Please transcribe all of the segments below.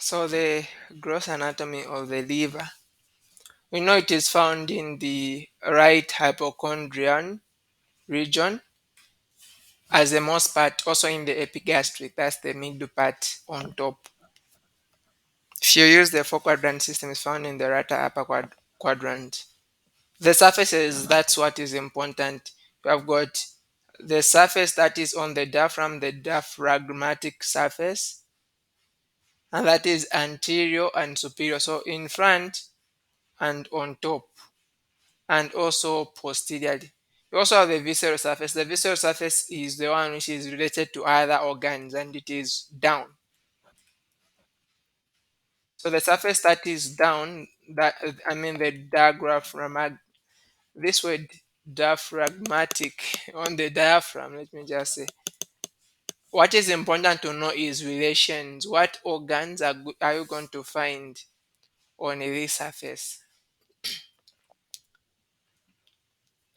So the gross anatomy of the liver. We know it is found in the right hypochondrial region as the most part, also in the epigastric, that's the middle part on top. If you use the four quadrant system, it's found in the right upper quadrant. The surfaces, that's what is important. You have got the surface that is on the diaphragmatic surface, and that is anterior and superior. So in front and on top, and also posteriorly. You also have the visceral surface. The visceral surface is the one which is related to other organs and it is down. So the surface that is down, that I mean the diaphragmatic, this word diaphragmatic on the diaphragm, let me just say. What is important to know is relations. What organs are you going to find on this surface?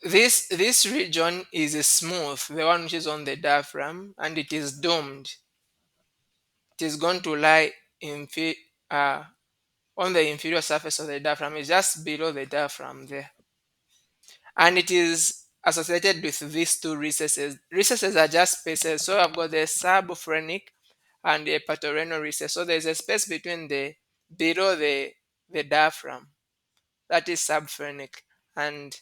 This region is smooth, the one which is on the diaphragm, and it is domed. It is going to lie uh, on the inferior surface of the diaphragm. It's just below the diaphragm there, and it is associated with these two recesses. Recesses are just spaces. So I've got the subphrenic and the hepatorenal recess. So there's a space between the below the diaphragm, that is subphrenic, and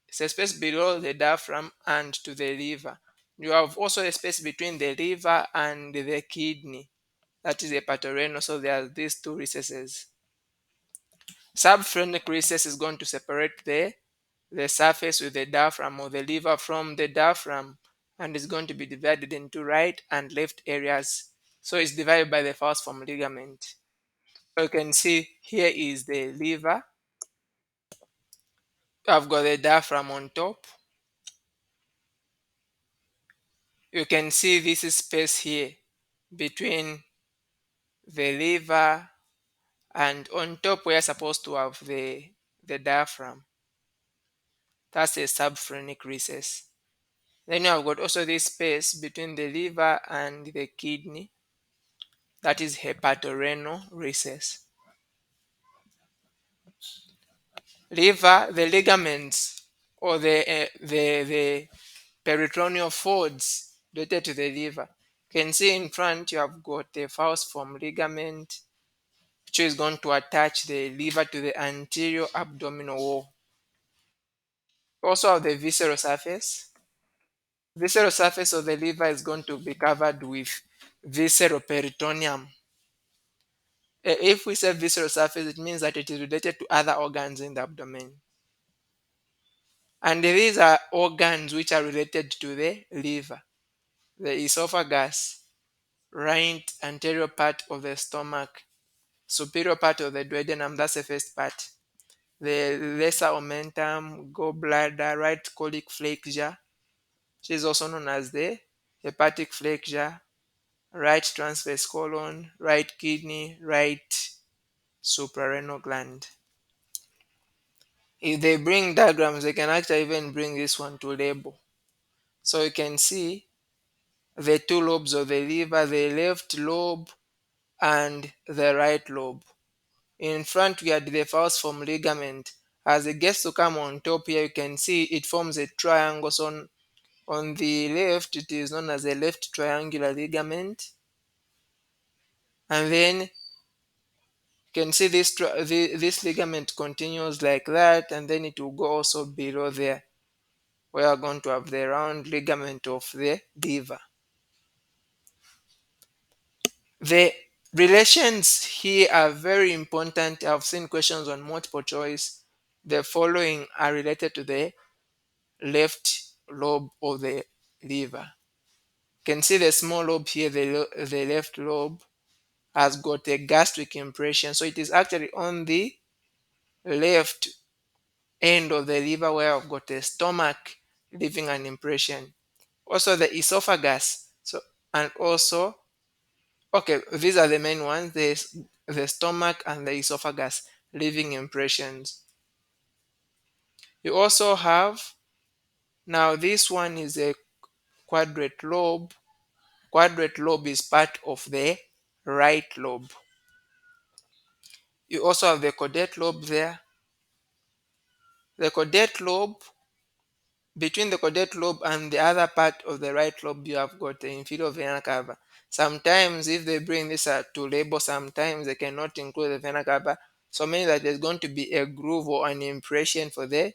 it's a space below the diaphragm and to the liver. You have also a space between the liver and the kidney, that is hepatorenal. So there are these two recesses. Subphrenic recess is going to separate the surface with the diaphragm or the liver from the diaphragm, and is going to be divided into right and left areas. So it's divided by the falciform ligament. So you can see here is the liver. I've got the diaphragm on top. You can see this space here between the liver, and on top we are supposed to have the diaphragm. That's a subphrenic recess. Then you have got also this space between the liver and the kidney, that is hepatorenal recess. Liver, the ligaments or the peritoneal folds related to the liver. You can see in front you have got the falciform ligament, which is going to attach the liver to the anterior abdominal wall. You also have the visceral surface. Visceral surface of the liver is going to be covered with visceral peritoneum. If we say visceral surface, it means that it is related to other organs in the abdomen. And these are organs which are related to the liver: the esophagus, right anterior part of the stomach, superior part of the duodenum, that's the first part, the lesser omentum, gallbladder, right colic flexure, which is also known as the hepatic flexure, right transverse colon, right kidney, right suprarenal gland. If they bring diagrams, they can actually even bring this one to label. So you can see the two lobes of the liver, the left lobe and the right lobe. In front we had the falciform ligament. As it gets to come on top here, you can see it forms a triangle. So on the left, it is known as the left triangular ligament. And then you can see this ligament continues like that, and then it will go also below there. We are going to have the round ligament of the liver. The relations here are very important. I've seen questions on multiple choice. The following are related to the left lobe of the liver. You can see the small lobe here, the left lobe has got a gastric impression. So it is actually on the left end of the liver where I've got a stomach leaving an impression. Also the esophagus. So and also, okay, these are the main ones, the stomach and the esophagus leaving impressions. You also have, now this one is a quadrate lobe. Quadrate lobe is part of the right lobe. You also have the caudate lobe there. The caudate lobe, between the caudate lobe and the other part of the right lobe, you have got the inferior vena cava. Sometimes if they bring this to label, sometimes they cannot include the vena cava, so meaning that there's going to be a groove or an impression for the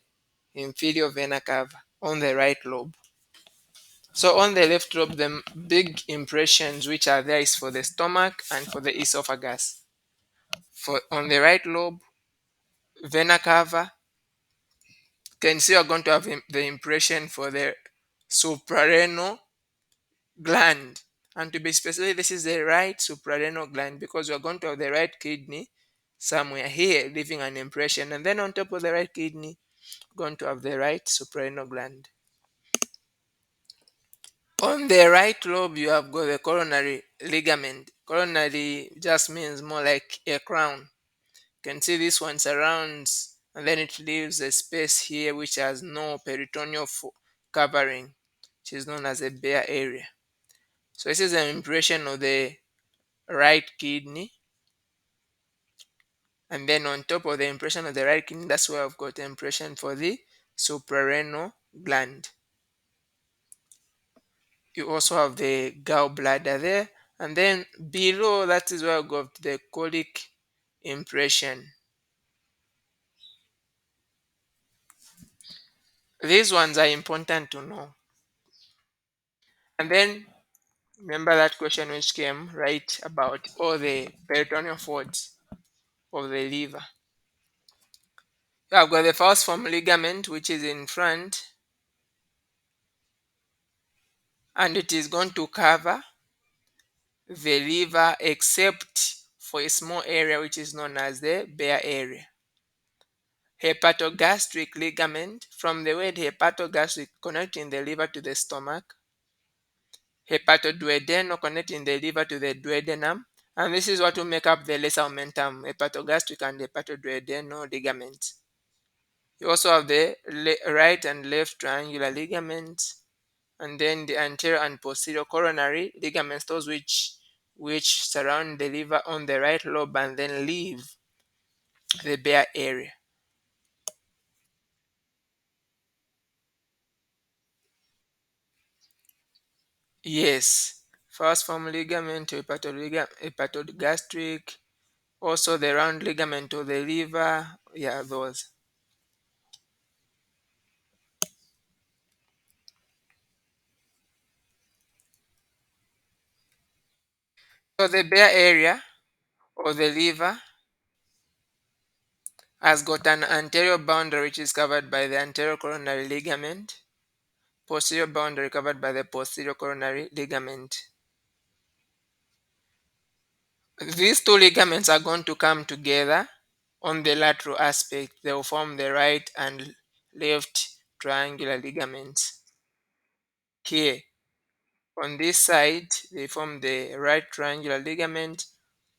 inferior vena cava on the right lobe. So on the left lobe, the big impressions which are there is for the stomach and for the esophagus. For on the right lobe, vena cava, can see you're going to have the impression for the suprarenal gland. And to be specific, this is the right suprarenal gland because you're going to have the right kidney somewhere here leaving an impression. And then on top of the right kidney, going to have the right suprarenal gland. On the right lobe, you have got the coronary ligament. Coronary just means more like a crown. You can see this one surrounds and then it leaves a space here which has no peritoneal covering, which is known as a bare area. So this is an impression of the right kidney, and then on top of the impression of the right kidney, that's where I've got the impression for the suprarenal gland. You also have the gallbladder there, and then below that is where I've got the colic impression. These ones are important to know. And then remember that question which came right about all the peritoneal folds of the liver. I've got the falciform ligament which is in front, and it is going to cover the liver except for a small area which is known as the bare area. Hepatogastric ligament, from the word hepatogastric, connecting the liver to the stomach. Hepatoduodenal, connecting the liver to the duodenum. And this is what will make up the lesser omentum, hepatogastric and hepatoduodenal ligaments. You also have the right and left triangular ligaments, and then the anterior and posterior coronary ligaments, those which surround the liver on the right lobe and then leave the bare area. Yes, falciform ligament to hepatogastric, also the round ligament of the liver. Yeah, those. So the bare area of the liver has got an anterior boundary which is covered by the anterior coronary ligament, posterior boundary covered by the posterior coronary ligament. These two ligaments are going to come together on the lateral aspect. They will form the right and left triangular ligaments. Here, on this side, they form the right triangular ligament.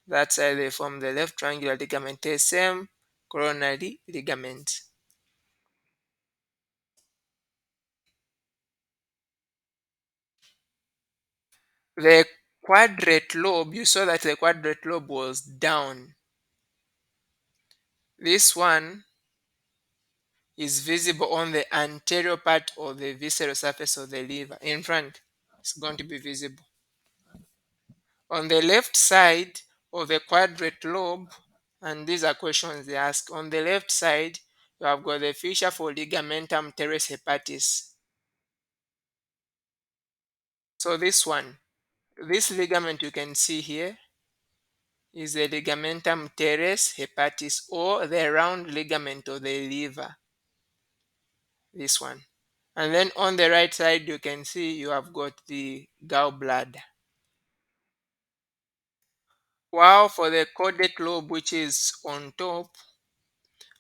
That side, they form the left triangular ligament. The same coronary ligament. The quadrate lobe, you saw that the quadrate lobe was down. This one is visible on the anterior part of the visceral surface of the liver. In front, it's going to be visible. On the left side of the quadrate lobe, and these are questions they ask, on the left side, you have got the fissure for ligamentum teres hepatis. So this one, this ligament you can see here is the ligamentum teres hepatis, or the round ligament of the liver. This one. And then on the right side, you can see you have got the gallbladder. While for the caudate lobe, which is on top,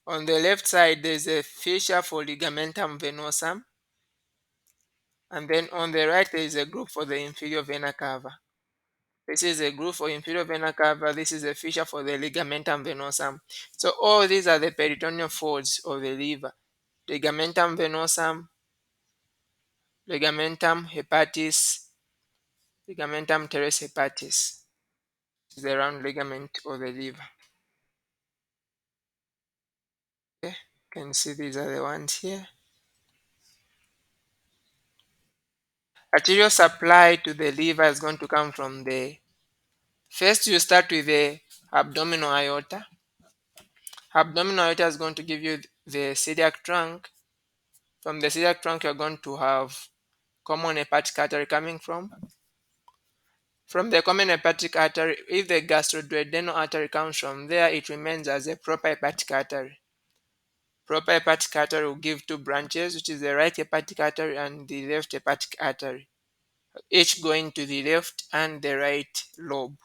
on the left side, there's a fissure for ligamentum venosum. And then on the right, there is a group for the inferior vena cava. This is a group for inferior vena cava. This is a fissure for the ligamentum venosum. So all these are the peritoneal folds of the liver. Ligamentum venosum, ligamentum hepatis, ligamentum teres hepatis. Is the round ligament of the liver. You can see these are the ones here. Arterial supply to the liver is going to come from the first you start with the abdominal aorta. Abdominal aorta is going to give you the celiac trunk. From the celiac trunk, you're going to have common hepatic artery coming from. From the common hepatic artery, if the gastroduodenal artery comes from there, it remains as a proper hepatic artery. Proper hepatic artery will give two branches, which is the right hepatic artery and the left hepatic artery, each going to the left and the right lobe.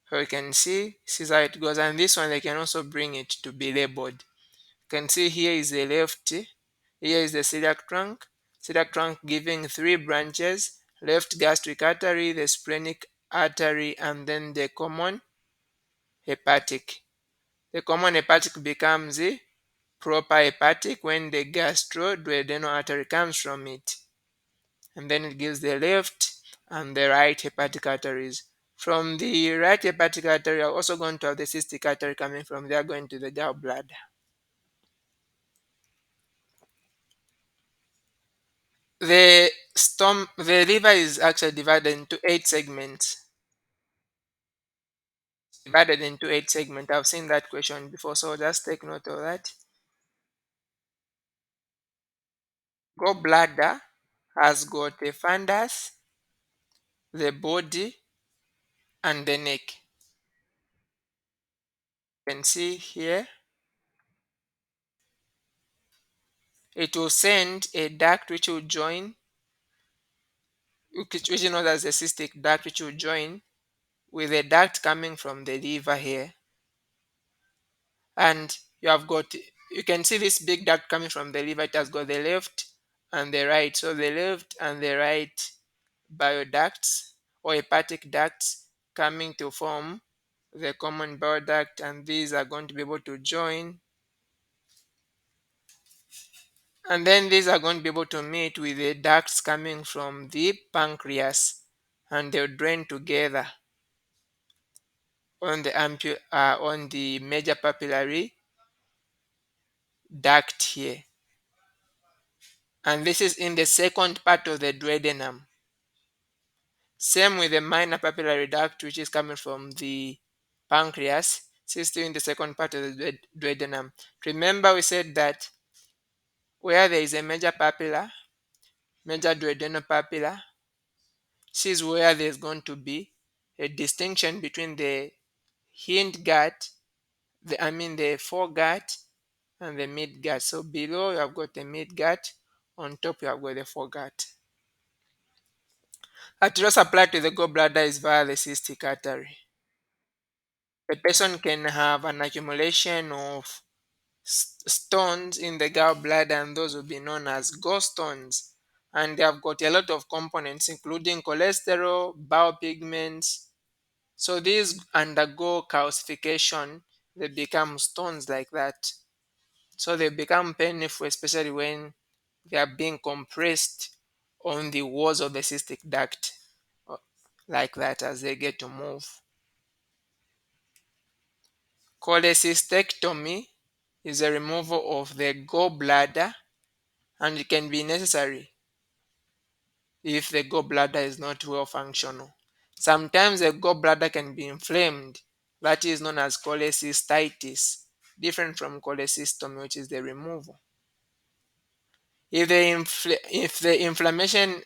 So you can see, this is how it goes. And this one, they can also bring it to be labeled. You can see here is the left, here is the celiac trunk giving three branches, left gastric artery, the splenic artery, and then the common hepatic. The common hepatic becomes the proper hepatic when the gastroduodenal artery comes from it. And then it gives the left and the right hepatic arteries. From the right hepatic artery, you're also going to have the cystic artery coming from there, going to the gallbladder. The liver is actually divided into 8 segments. Divided into 8 segments. I've seen that question before, so just take note of that. Gallbladder has got the fundus, the body, and the neck. You can see here, it will send a duct which will join, which is known as the cystic duct, which will join with a duct coming from the liver here. And you can see this big duct coming from the liver. It has got the left and the right. So the left and the right bioducts or hepatic ducts coming to form the common bile duct, and these are going to be able to join, and then these are going to be able to meet with the ducts coming from the pancreas, and they'll drain together on the major papillary duct here. And this is in the second part of the duodenum. Same with the minor papillary duct, which is coming from the pancreas. This is still in the second part of the duodenum. Remember, we said that where there is a major papilla, major duodenal papilla, this is where there's going to be a distinction between the hind gut, the foregut, and the midgut. So below you have got the midgut, on top you have got the foregut. Arterial supply to the gallbladder is via the cystic artery. The person can have an accumulation of stones in the gallbladder, and those will be known as gallstones. And they have got a lot of components, including cholesterol, bile pigments. So these undergo calcification, they become stones like that. So they become painful, especially when they are being compressed on the walls of the cystic duct, uh, like that, as they get to move. Cholecystectomy is a removal of the gallbladder, and it can be necessary if the gallbladder is not well functional. Sometimes the gallbladder can be inflamed, that is known as cholecystitis, different from cholecystomy, which is the removal. If the inflammation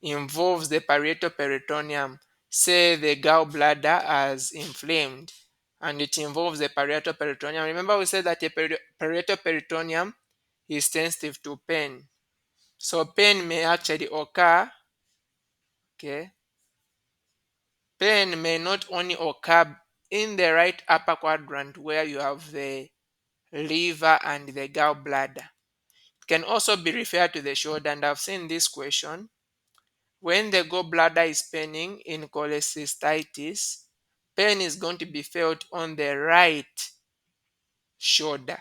involves the parieto-peritoneum, say the gallbladder as inflamed, and it involves the parieto-peritoneum. Remember, we said that the parieto-peritoneum is sensitive to pain. So pain may actually occur. Okay, pain may not only occur in the right upper quadrant where you have the liver and the gallbladder. It can also be referred to the shoulder, and I've seen this question. When the gallbladder is paining in cholecystitis, pain is going to be felt on the right shoulder.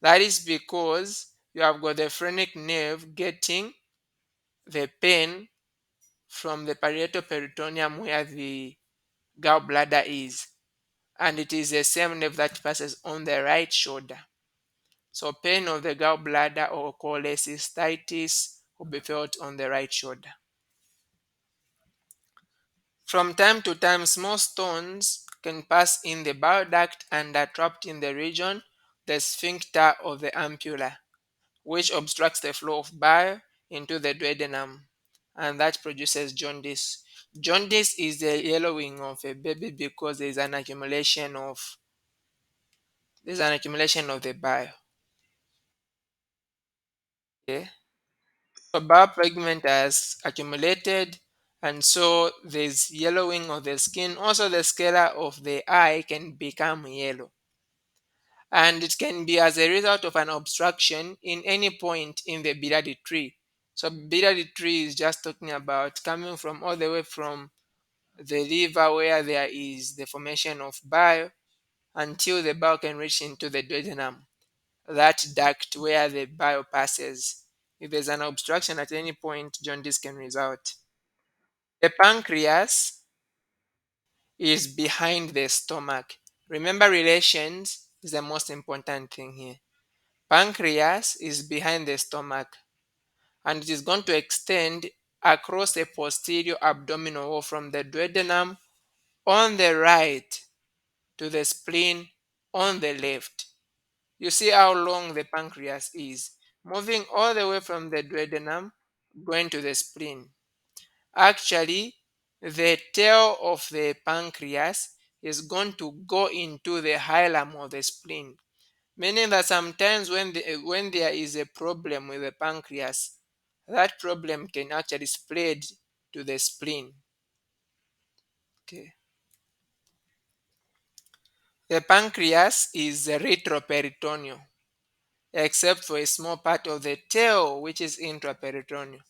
That is because you have got the phrenic nerve getting the pain from the parieto-peritoneum where the gallbladder is. and it is the same nerve that passes on the right shoulder. So pain of the gallbladder or cholecystitis will be felt on the right shoulder. From time to time, small stones can pass in the bile duct and are trapped in the region, the sphincter of the ampulla, which obstructs the flow of bile into the duodenum, and that produces jaundice. Jaundice is the yellowing of a baby because there's an accumulation of the bile. Okay. So bile pigment has accumulated, and so there's yellowing of the skin. Also, the sclera of the eye can become yellow, and it can be as a result of an obstruction in any point in the biliary tree. So biliary tree is just talking about coming from all the way from the liver where there is the formation of bile until the bile can reach into the duodenum, that duct where the bile passes. If there's an obstruction at any point, jaundice can result. The pancreas is behind the stomach. Remember, relations is the most important thing here. Pancreas is behind the stomach, and it is going to extend across the posterior abdominal wall from the duodenum on the right to the spleen on the left. You see how long the pancreas is, moving all the way from the duodenum going to the spleen. Actually, the tail of the pancreas is going to go into the hilum of the spleen, meaning that sometimes when there is a problem with the pancreas, that problem can actually spread to the spleen. Okay. The pancreas is retroperitoneal, except for a small part of the tail which is intraperitoneal.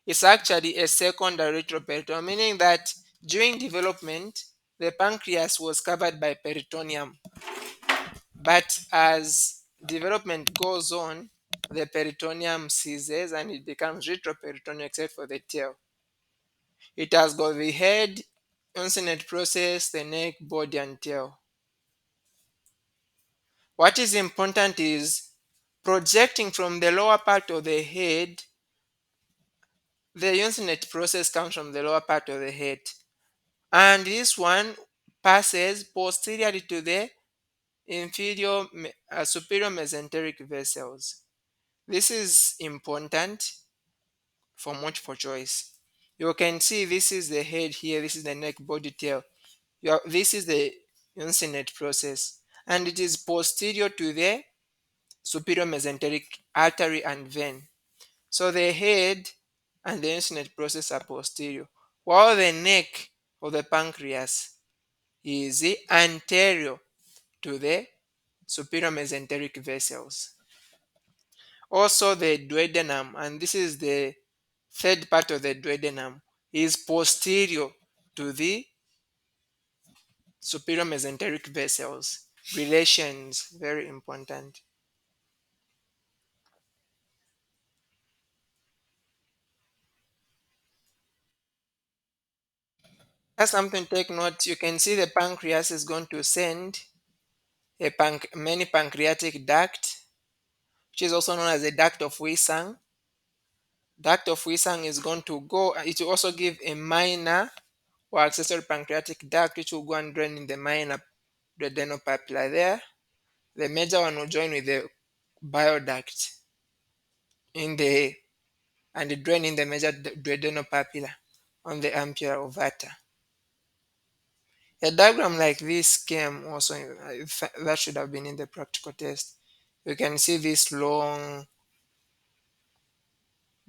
It's actually a secondary retroperitoneal, meaning that during development, the pancreas was covered by peritoneum. But as development goes on, the peritoneum ceases and it becomes retroperitoneal except for the tail. It has got the head, uncinate process, the neck, body, and tail. What is important is projecting from the lower part of the head. The uncinate process comes from the lower part of the head, and this one passes posteriorly to the superior mesenteric vessels. This is important for multiple choice. You can see this is the head here, this is the neck, body, tail. This is the uncinate process, and it is posterior to the superior mesenteric artery and vein. So the head and the uncinate process are posterior, while the neck of the pancreas is anterior to the superior mesenteric vessels. Also, the duodenum, and this is the third part of the duodenum, is posterior to the superior mesenteric vessels. Relations, very important. That's something to take note. You can see the pancreas is going to send many pancreatic duct, which is also known as the duct of Wissang. Duct of Wissang is going to go, it will also give a minor or accessory pancreatic duct, which will go and drain in the minor duodenal papilla there. The major one will join with the bile duct in the and drain in the major duodenal papilla on the ampulla ovata. A diagram like this came also, that should have been in the practical test. You can see this long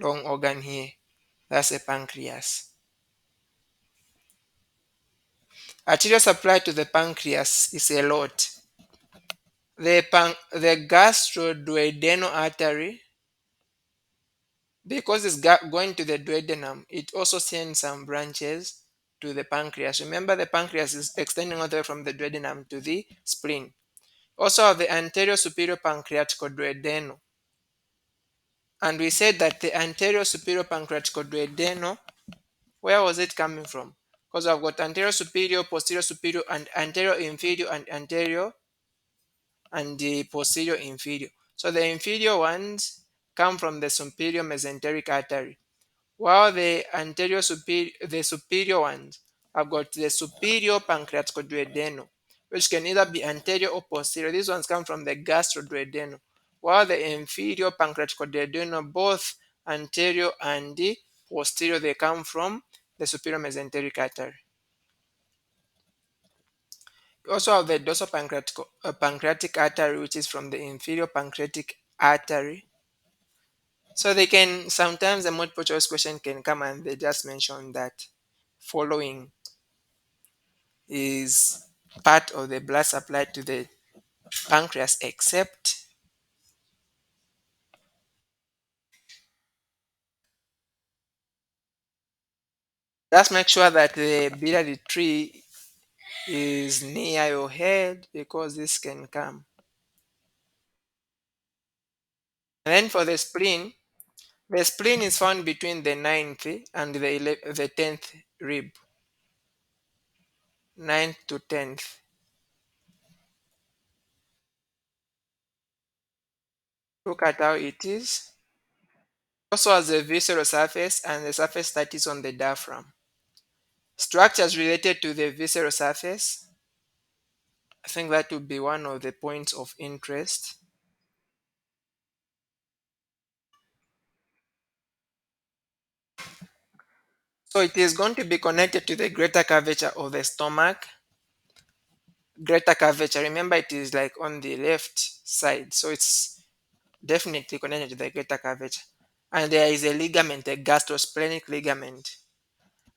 organ here. That's a pancreas. Arterial supply to the pancreas is a lot. The gastroduodenal artery, because it's going to the duodenum, it also sends some branches to the pancreas. Remember, the pancreas is extending all the way from the duodenum to the spleen. Also, the anterior superior pancreaticoduodenal. And we said that the anterior superior pancreaticoduodenal, where was it coming from? because I've got anterior superior, posterior superior, and anterior inferior, and anterior and the posterior inferior. So the inferior ones come from the superior mesenteric artery, while the superior ones have got the superior pancreaticoduodenal, which can either be anterior or posterior. These ones come from the gastroduodenal, while the inferior pancreaticoduodenal, both anterior and the posterior, they come from the superior mesenteric artery. We also have the pancreatic artery, which is from the inferior pancreatic artery. So they can sometimes the multiple choice question can come and they just mention that following is part of the blood supply to the pancreas, except just make sure that the biliary tree is near your head because this can come. And then for the spleen is found between the ninth and the 10th rib, ninth to 10th. Look at how it is. Also has the visceral surface and the surface that is on the diaphragm. Structures related to the visceral surface, I think that would be one of the points of interest. So it is going to be connected to the greater curvature of the stomach. Greater curvature, remember it is like on the left side, so it's definitely connected to the greater curvature. And there is a ligament, a gastrosplenic ligament.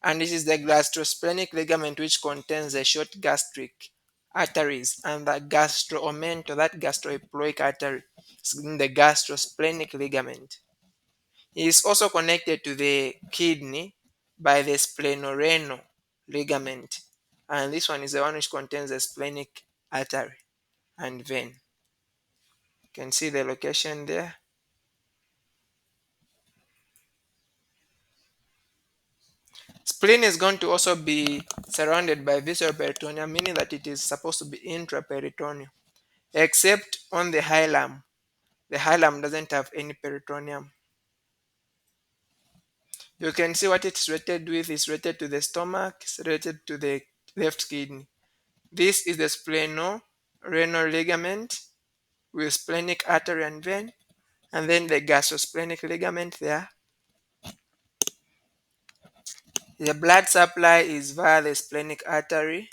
And this is the gastrosplenic ligament which contains the short gastric arteries and the gastroomental, that gastroeploic artery, is in the gastrosplenic ligament. It is also connected to the kidney by the splenorenal ligament, and this one is the one which contains the splenic artery and vein. You can see the location there. Spleen is going to also be surrounded by visceral peritoneum, meaning that it is supposed to be intraperitoneal, except on the hilum. The hilum doesn't have any peritoneum. You can see what it's related with. It's related to the stomach, it's related to the left kidney. This is the splenorenal ligament with splenic artery and vein, and then the gastrosplenic ligament there. The blood supply is via the splenic artery.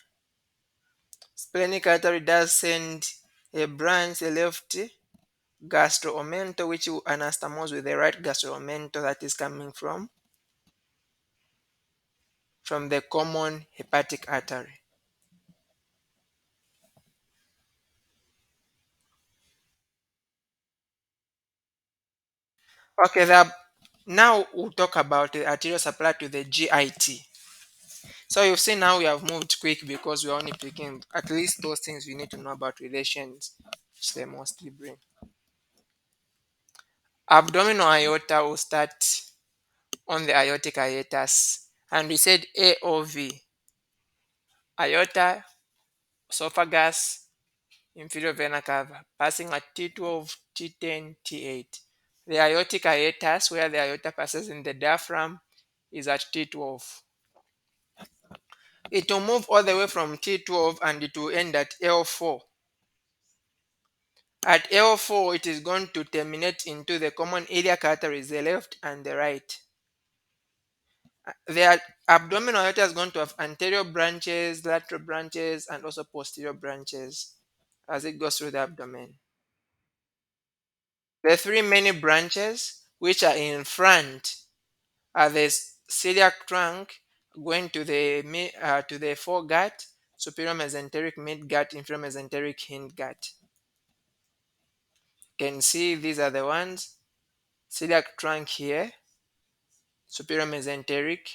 Splenic artery does send a branch, a left gastroomental, which will anastomose with the right gastroomental that is coming from the common hepatic artery. Okay, now we'll talk about the arterial supply to the GIT. So you've seen now we have moved quick because we're only picking at least those things we need to know about relations, which they mostly bring. Abdominal aorta will start on the aortic hiatus, and we said AOV, aorta, esophagus, inferior vena cava, passing at T12, T10, T8. The aortic hiatus, where the aorta passes in the diaphragm, is at T12. It will move all the way from T12 and it will end at L4. At L4, it is going to terminate into the common iliac arteries, the left and the right. The abdominal aorta is going to have anterior branches, lateral branches, and also posterior branches as it goes through the abdomen. The three main branches, which are in front, are the celiac trunk going to the foregut, superior mesenteric midgut, inferior mesenteric hindgut. You can see these are the ones: celiac trunk here, superior mesenteric,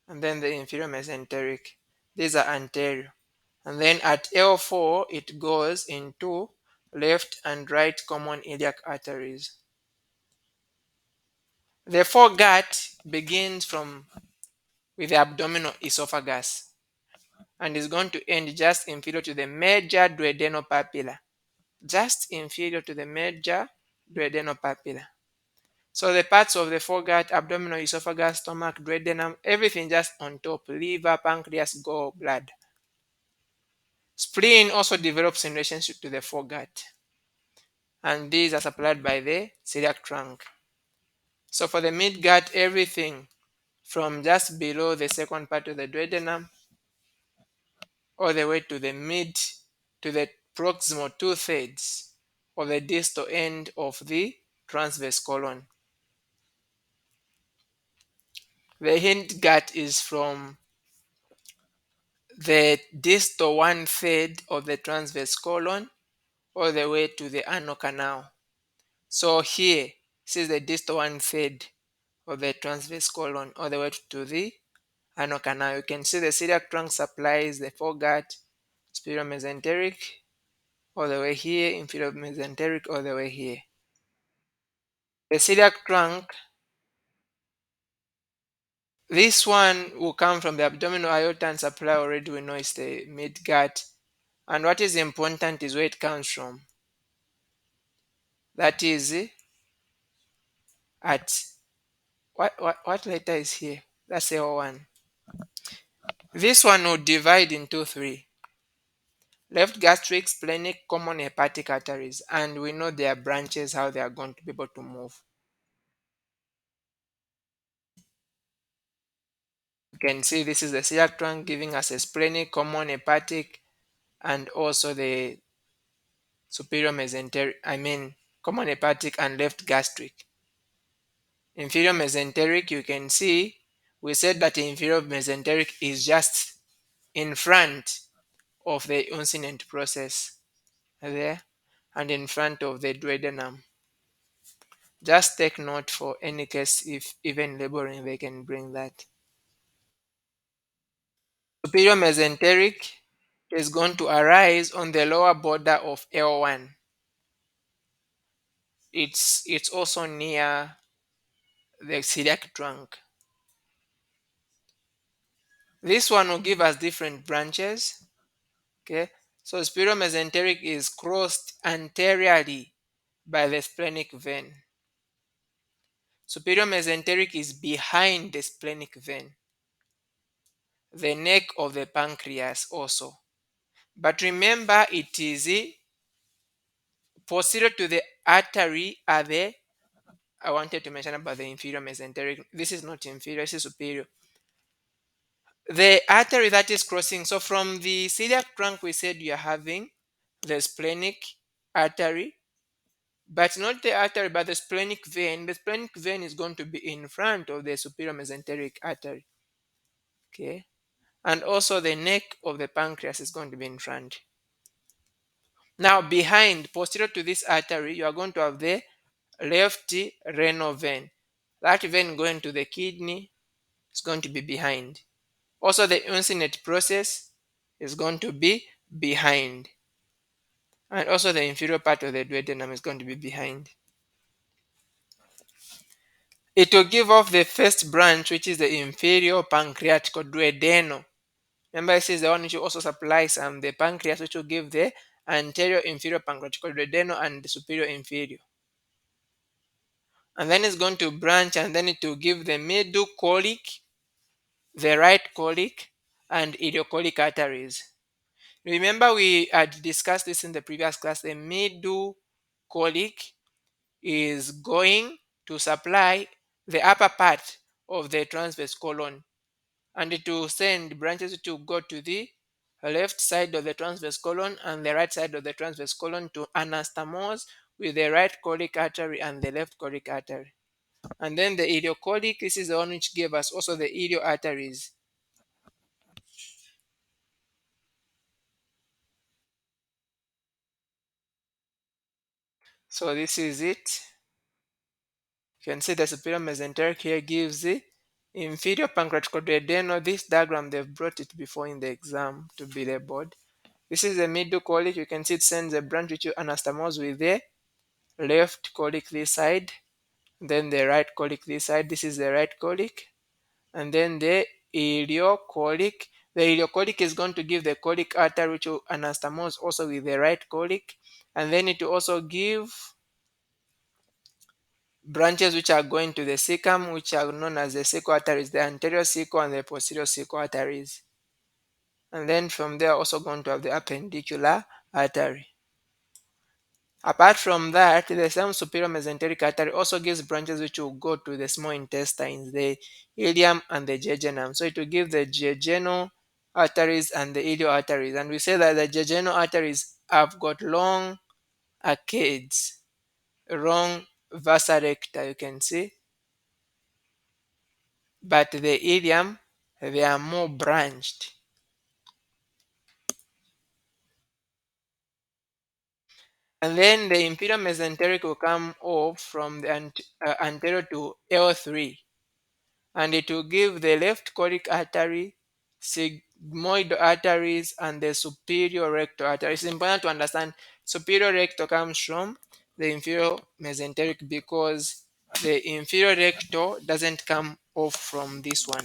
and then the inferior mesenteric. These are anterior. And then at L4, it goes into left and right common iliac arteries. The foregut begins from with the abdominal esophagus, and is going to end just inferior to the major duodenal papilla. Just inferior to the major duodenal papilla. So the parts of the foregut, abdominal, esophagus, stomach, duodenum, everything just on top: liver, pancreas, gall, bladder. Spleen also develops in relationship to the foregut, and these are supplied by the celiac trunk. So for the midgut, everything from just below the second part of the duodenum all the way to the proximal two-thirds of the distal end of the transverse colon. The hindgut is from the distal one-third of the transverse colon all the way to the anal canal. So here, this is the distal one-third of the transverse colon all the way to the anal canal. You can see the celiac trunk supplies the foregut, superior mesenteric all the way here, inferior mesenteric all the way here. The celiac trunk, this one will come from the abdominal aorta and supply already we know is the midgut. And what is important is where it comes from. That is at what letter is here? That's L1. This one will divide into three: left gastric, splenic, common hepatic arteries, and we know their branches, how they are going to be able to move. You can see this is the celiac trunk giving us a splenic, common hepatic, and also the superior mesenteric, common hepatic and left gastric. Inferior mesenteric, you can see we said that inferior mesenteric is just in front of the uncinate process there and in front of the duodenum. Just take note for any case if even laboring they can bring that. Superior mesenteric is going to arise on the lower border of L1. It's also near the celiac trunk. This one will give us different branches. Okay, so superior mesenteric is crossed anteriorly by the splenic vein. Superior mesenteric is behind the splenic vein, the neck of the pancreas also. But remember, it is posterior to the artery are the, I wanted to mention about the inferior mesenteric. This is not inferior, this is superior. The artery that is crossing, so from the celiac trunk we said you are having the splenic artery, but not the artery, but the splenic vein. The splenic vein is going to be in front of the superior mesenteric artery. Okay. And also the neck of the pancreas is going to be in front. Now, behind, posterior to this artery, you are going to have the left renal vein. That vein going to the kidney is going to be behind. Also, the uncinate process is going to be behind. And also the inferior part of the duodenum is going to be behind. It will give off the first branch, which is the inferior pancreatic duodenal. Remember, this is the one which will also supply the pancreas, which will give the anterior inferior pancreatic duodenal and the superior inferior. And then it's going to branch, and then it will give the middle colic, the right colic, and ileocolic arteries. Remember, we had discussed this in the previous class. The middle colic is going to supply the upper part of the transverse colon, and it will send branches to go to the left side of the transverse colon and the right side of the transverse colon to anastomose with the right colic artery and the left colic artery. And then the ileocolic, this is the one which gave us also the ileo arteries. So this is it. You can see the superior mesenteric here gives the inferior pancreatic duodenal. This diagram, they've brought it before in the exam to be labeled. This is the middle colic. You can see it sends a branch which you anastomose with the left colic this side, then the right colic this side. This is the right colic, and then the ileocolic. The ileocolic is going to give the colic artery which will anastomose also with the right colic, and then it will also give branches which are going to the cecum, which are known as the cecal arteries, the anterior cecal and the posterior cecal arteries. And then from there also going to have the appendicular artery. Apart from that, the same superior mesenteric artery also gives branches which will go to the small intestines, the ileum and the jejunum. So it will give the jejunal arteries and the ileo arteries. And we say that the jejunal arteries have got long arcades, long vasa recta, you can see. But the ileum, they are more branched. And then the inferior mesenteric will come off from the anterior to L3, and it will give the left colic artery, sigmoid arteries, and the superior rectal artery. It's important to understand superior rectal comes from the inferior mesenteric because the inferior rectal doesn't come off from this one.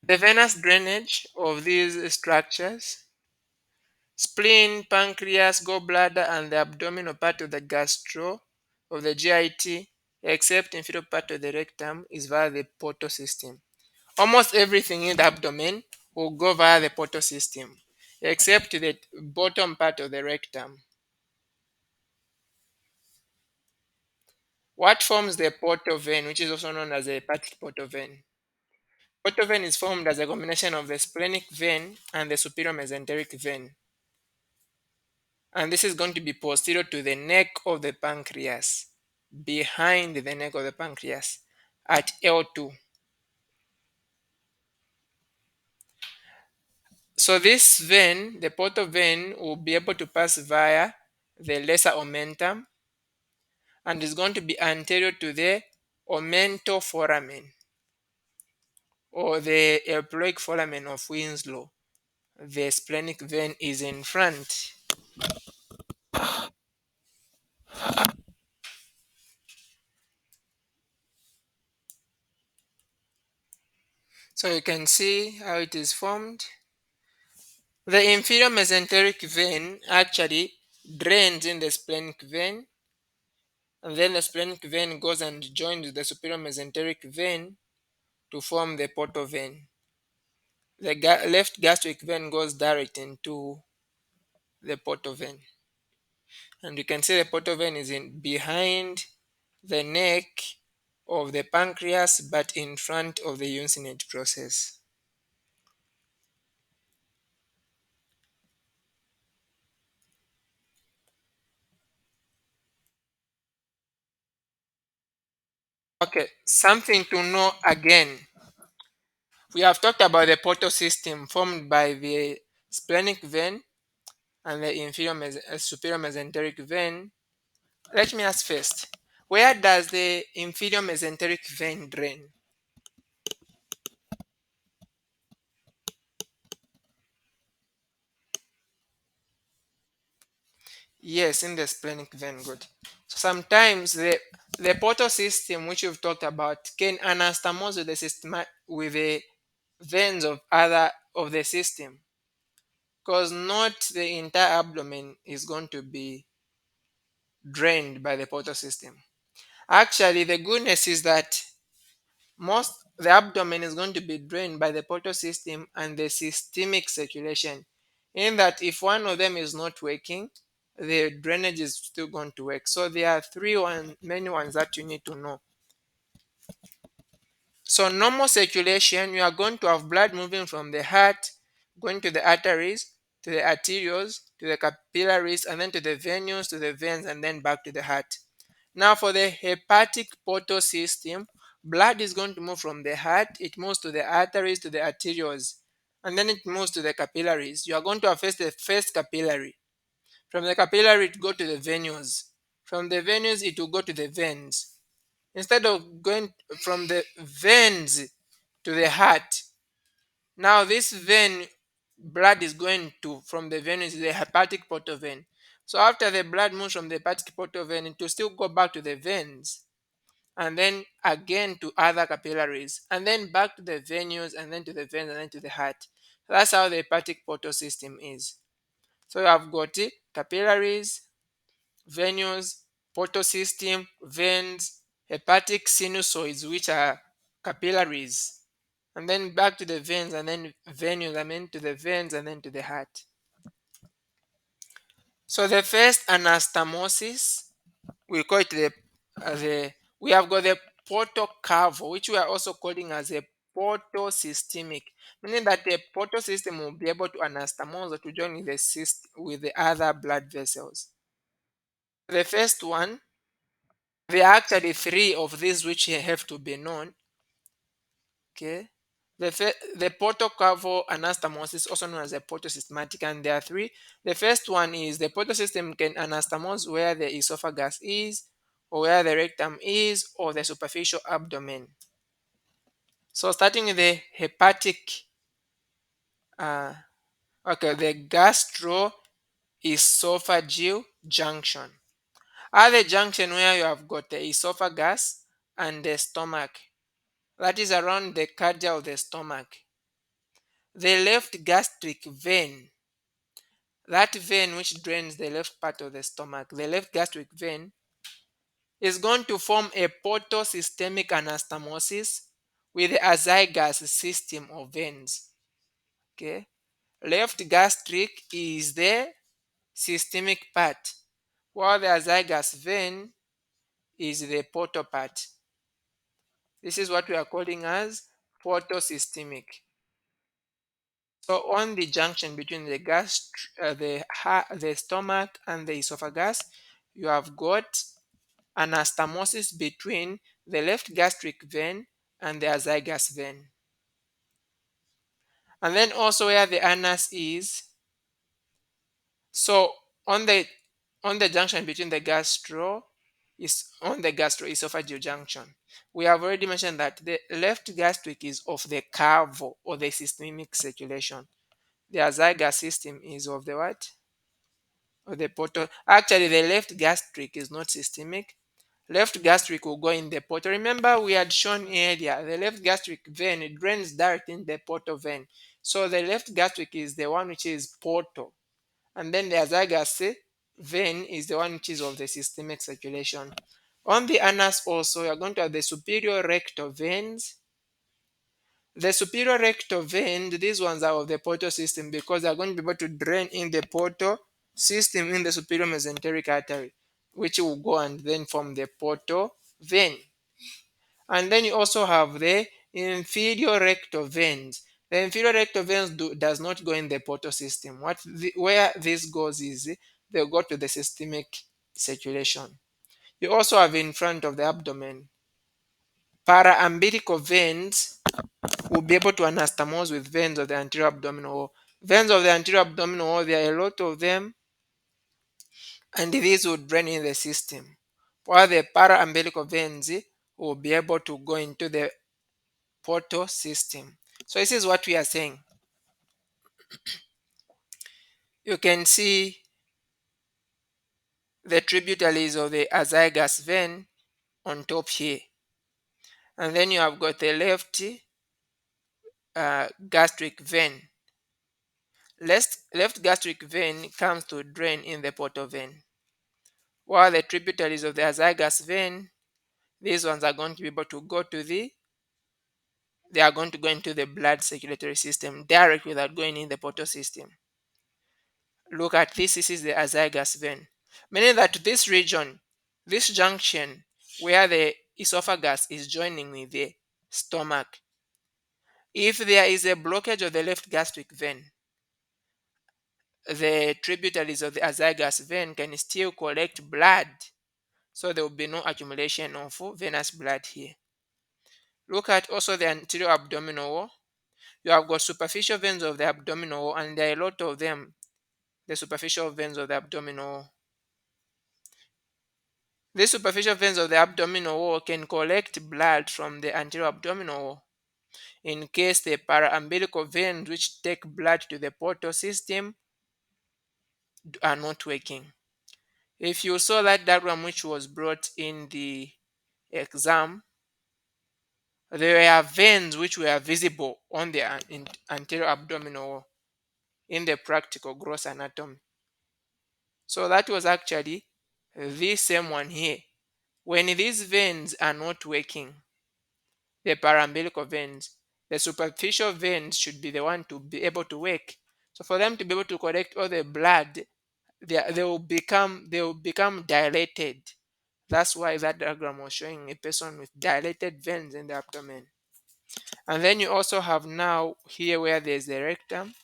The venous drainage of these structures: spleen, pancreas, gallbladder, and the abdominal part of the gastro of the GIT, except inferior part of the rectum, is via the portal system. Almost everything in the abdomen will go via the portal system, except the bottom part of the rectum. What forms the portal vein, which is also known as the hepatic portal vein? Portal vein is formed as a combination of the splenic vein and the superior mesenteric vein. And this is going to be posterior to the neck of the pancreas, behind the neck of the pancreas at L2. So this vein, the portal vein, will be able to pass via the lesser omentum and is going to be anterior to the omentoforamen or the euploic foramen of Winslow. The splenic vein is in front. So you can see how it is formed. The inferior mesenteric vein actually drains in the splenic vein, and then the splenic vein goes and joins the superior mesenteric vein to form the portal vein. The left gastric vein goes direct into the portal vein, and you can see the portal vein is in behind the neck of the pancreas but in front of the uncinate process. Okay, something to know again. We have talked about the portal system formed by the splenic vein and the inferior superior mesenteric vein. Let me ask first, where does the inferior mesenteric vein drain? Yes, in the splenic vein. Good. So sometimes the portal system which we've talked about can anastomose with the system with the veins of other of the system, because not the entire abdomen is going to be drained by the portal system. Actually, the goodness is that most the abdomen is going to be drained by the portal system and the systemic circulation. In that, if one of them is not working, the drainage is still going to work. So there are main ones that you need to know. So normal circulation, you are going to have blood moving from the heart, going to the arteries, to the arterioles, to the capillaries, and then to the venules, to the veins, and then back to the heart. Now for the hepatic portal system, blood is going to move from the heart, it moves to the arteries, to the arterioles, and then it moves to the capillaries. You are going to have first the first capillary. From the capillary, it go to the venules. From the venules, it will go to the veins. Instead of going from the veins to the heart, now this vein blood is going to from the vein is the hepatic portal vein. So after the blood moves from the hepatic portal vein, it will still go back to the veins, and then again to other capillaries, and then back to the venules, and then to the veins, and then to the heart. That's how the hepatic portal system is. So you have got capillaries, venules, portal system, veins, hepatic sinusoids, which are capillaries, and then back to the veins, and then venules, and then to the veins, and then to the heart. So the first anastomosis, we call it the we have got the portal curve, which we are also calling as a portal systemic, meaning that the portal system will be able to anastomose to join with the with the other blood vessels. The first one, there are actually three of these which have to be known. Okay. The portocaval anastomosis, also known as the portosystematic, and there are three. The first one is the portosystem can anastomose where the esophagus is, or where the rectum is, or the superficial abdomen. So starting with the hepatic, uh, okay, the gastroesophageal junction. At the junction where you have got the esophagus and the stomach, that is around the cardia of the stomach. The left gastric vein, that vein which drains the left part of the stomach, the left gastric vein, is going to form a portal systemic anastomosis with the azygous system of veins. Okay, left gastric is the systemic part, while the azygous vein is the portal part. This is what we are calling as portal systemic. So on the junction between the the stomach and the esophagus, you have got anastomosis between the left gastric vein and the azygous vein. And then also where the anus is, so on the on the junction between the gastro is on the gastroesophageal junction. We have already mentioned that the left gastric is of the curve or the systemic circulation. The azygous system is of the what? Of the portal. Actually, the left gastric is not systemic. Left gastric will go in the portal. Remember, we had shown earlier the left gastric vein, it drains direct in the portal vein. So the left gastric is the one which is portal, and then the azygous vein is the one which is of the systemic circulation. On the anus also, you are going to have the superior rectal veins. The superior rectal veins, these ones are of the portal system because they are going to be able to drain in the portal system in the superior mesenteric artery, which will go and then form the portal vein. And then you also have the inferior rectal veins. The inferior rectal veins does not go in the portal system. Where this goes is they go to the systemic circulation. You also have in front of the abdomen paraumbilical veins will be able to anastomose with veins of the anterior abdominal wall. Veins of the anterior abdominal wall, there are a lot of them, and these will drain in the system. While the paraumbilical veins will be able to go into the portal system. So this is what we are saying. You can see the tributaries of the azygous vein on top here. And then you have got the left gastric vein. Left gastric vein comes to drain in the portal vein. While the tributaries of the azygous vein, these ones are going to be able to go to they are going to go into the blood circulatory system directly without going in the portal system. Look at this, this is the azygous vein. Meaning that this region, this junction where the esophagus is joining with the stomach, if there is a blockage of the left gastric vein, the tributaries of the azygous vein can still collect blood. So there will be no accumulation of venous blood here. Look at also the anterior abdominal wall. You have got superficial veins of the abdominal wall, and there are a lot of them, the superficial veins of the abdominal wall. These superficial veins of the abdominal wall can collect blood from the anterior abdominal wall. in case the paraumbilical veins which take blood to the portal system are not working. If you saw that diagram which was brought in the exam, there were veins which were visible on the anterior abdominal wall in the practical gross anatomy. So that was actually this same one here. When these veins are not working, the paraumbilical veins, the superficial veins should be the one to be able to work. So for them to be able to collect all the blood, they will become dilated. That's why that diagram was showing a person with dilated veins in the abdomen. And then you also have now here where there's the rectum.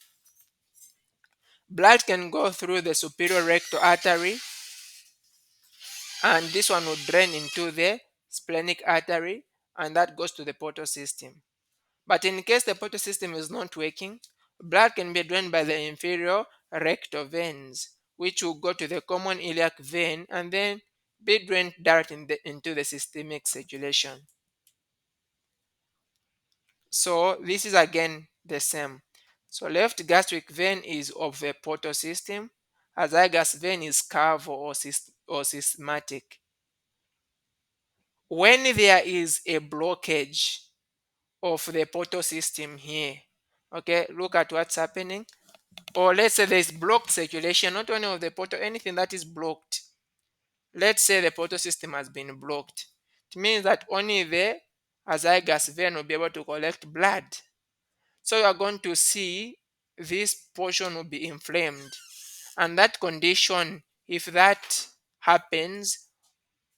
Blood can go through the superior rectal artery, and this one will drain into the splenic artery, and that goes to the portal system. But in case the portal system is not working, blood can be drained by the inferior rectal veins, which will go to the common iliac vein and then be drained directly into the systemic circulation. So this is again the same. So left gastric vein is of the portal system. Azygous vein is curved or systematic. When there is a blockage of the portal system here, okay, look at what's happening. Or let's say there's blocked circulation, not only of the portal, anything that is blocked. Let's say the portal system has been blocked. It means that only the azygous vein will be able to collect blood. So you are going to see this portion will be inflamed. And that condition, if that happens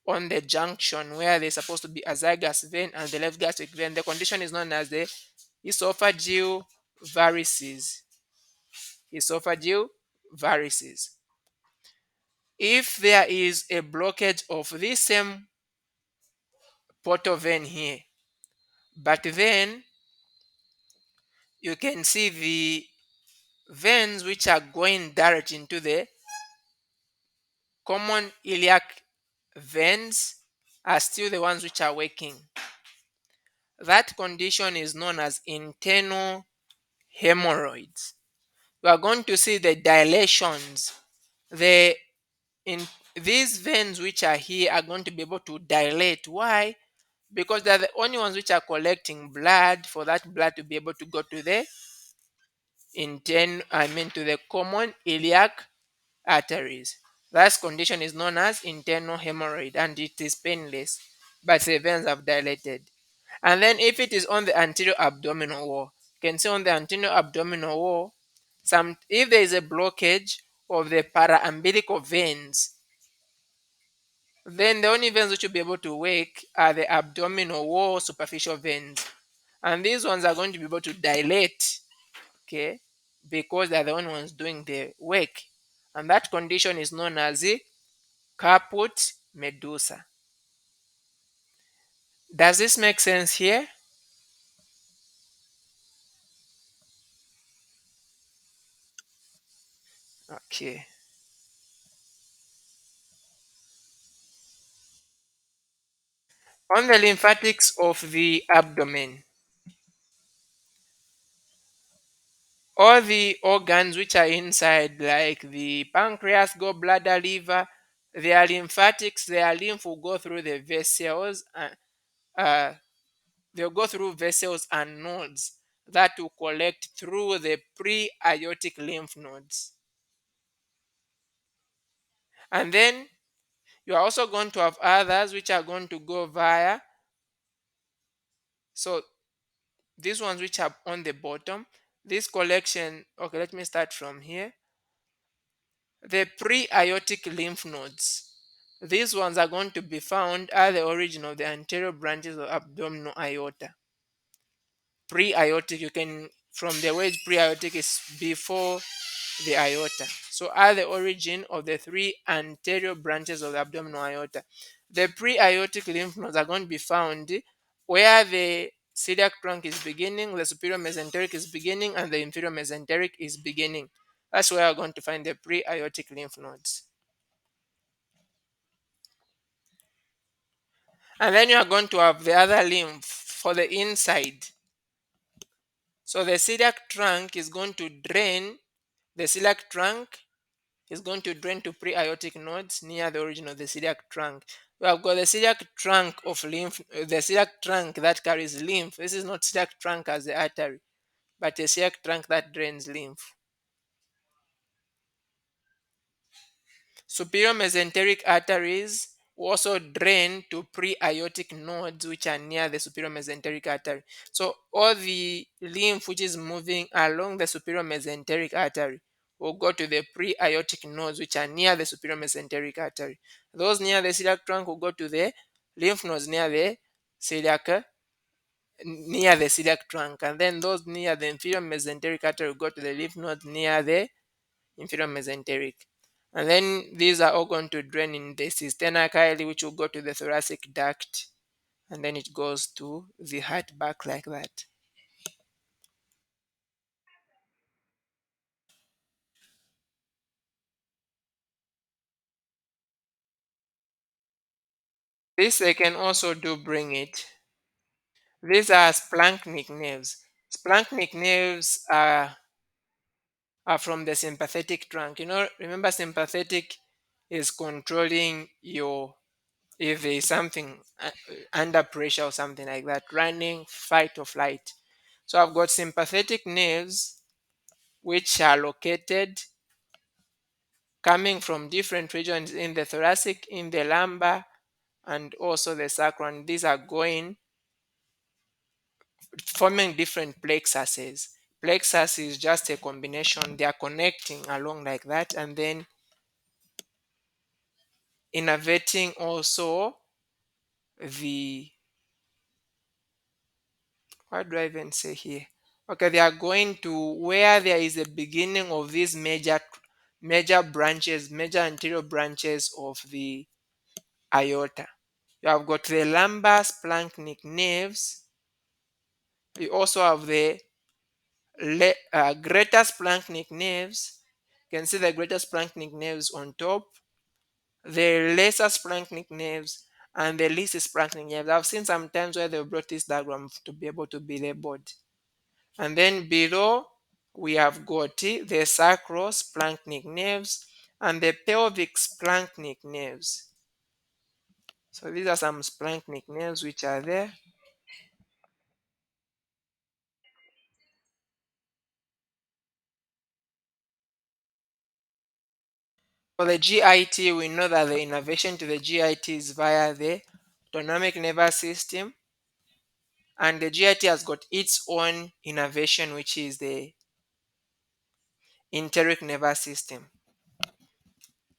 on the junction where there's supposed to be azygous vein and the left gastric vein, the condition is known as the esophageal varices. Esophageal varices. If there is a blockage of this same portal vein here, but then you can see the veins which are going direct into the common iliac veins are still the ones which are working. That condition is known as internal hemorrhoids. We are going to see the dilations. The in these veins which are here are going to be able to dilate. Why? Because they're the only ones which are collecting blood for that blood to be able to go to the to the common iliac arteries. That condition is known as internal hemorrhoid and it is painless, but the veins have dilated. And then if it is on the anterior abdominal wall, you can see on the anterior abdominal wall, if there is a blockage of the paraumbilical veins, then the only veins which will be able to work are the abdominal wall superficial veins. And these ones are going to be able to dilate, okay, because they're the only ones doing the work. And that condition is known as the caput medusa. Does this make sense here? Okay. On the lymphatics of the abdomen, all the organs which are inside, like the pancreas, gallbladder, liver, their lymphatics, their lymph will go through the vessels. Uh, they'll go through vessels and nodes that will collect through the pre-aortic lymph nodes. And then you are also going to have others which are going to go via. So these ones which are on the bottom, this collection, okay, let me start from here. The pre-aortic lymph nodes. These ones are going to be found at the origin of the anterior branches of abdominal aorta. Pre-aortic, you can, from the word pre-aortic is before the aorta. So at the origin of the three anterior branches of the abdominal aorta. The pre-aortic lymph nodes are going to be found where the celiac trunk is beginning, the superior mesenteric is beginning, and the inferior mesenteric is beginning. That's where we're going to find the pre-aortic lymph nodes. And then you are going to have the other lymph for the inside. So the celiac trunk is going to drain, the celiac trunk is going to drain to pre-aortic nodes near the origin of the celiac trunk. We have got the celiac trunk of lymph, the celiac trunk that carries lymph. This is not celiac trunk as the artery, but a celiac trunk that drains lymph. Superior mesenteric arteries also drain to pre-aortic nodes which are near the superior mesenteric artery. So all the lymph which is moving along the superior mesenteric artery will go to the pre-aortic nodes which are near the superior mesenteric artery. Those near the celiac trunk will go to the lymph nodes celiac near the celiac trunk, and then those near the inferior mesenteric artery will go to the lymph nodes near the inferior mesenteric. And then these are all going to drain in the cisterna chyli, which will go to the thoracic duct, and then it goes to the heart back like that. This they can also do bring it. These are splanchnic nerves. Splanchnic nerves are from the sympathetic trunk. You know, remember sympathetic is controlling your, if there is something under pressure or something like that, running, fight or flight. So I've got sympathetic nerves which are located coming from different regions in the thoracic, in the lumbar, and also the sacrum. These are going, forming different plexuses. Plexus is just a combination. They are connecting along like that, and then innervating also the, what do I even say here? Okay, they are going to where there is a beginning of these major branches, major anterior branches of the aorta. You have got the lumbar splanchnic nerves. You also have the greater splanchnic nerves. You can see the greater splanchnic nerves on top, the lesser splanchnic nerves, and the least splanchnic nerves. I've seen sometimes where they brought this diagram to be able to be labeled. And then below, we have got the sacrosplanchnic nerves and the pelvic splanchnic nerves. So these are some splanchnic nerves which are there. For the GIT, we know that the innervation to the GIT is via the autonomic nervous system, and the GIT has got its own innervation, which is the enteric nervous system.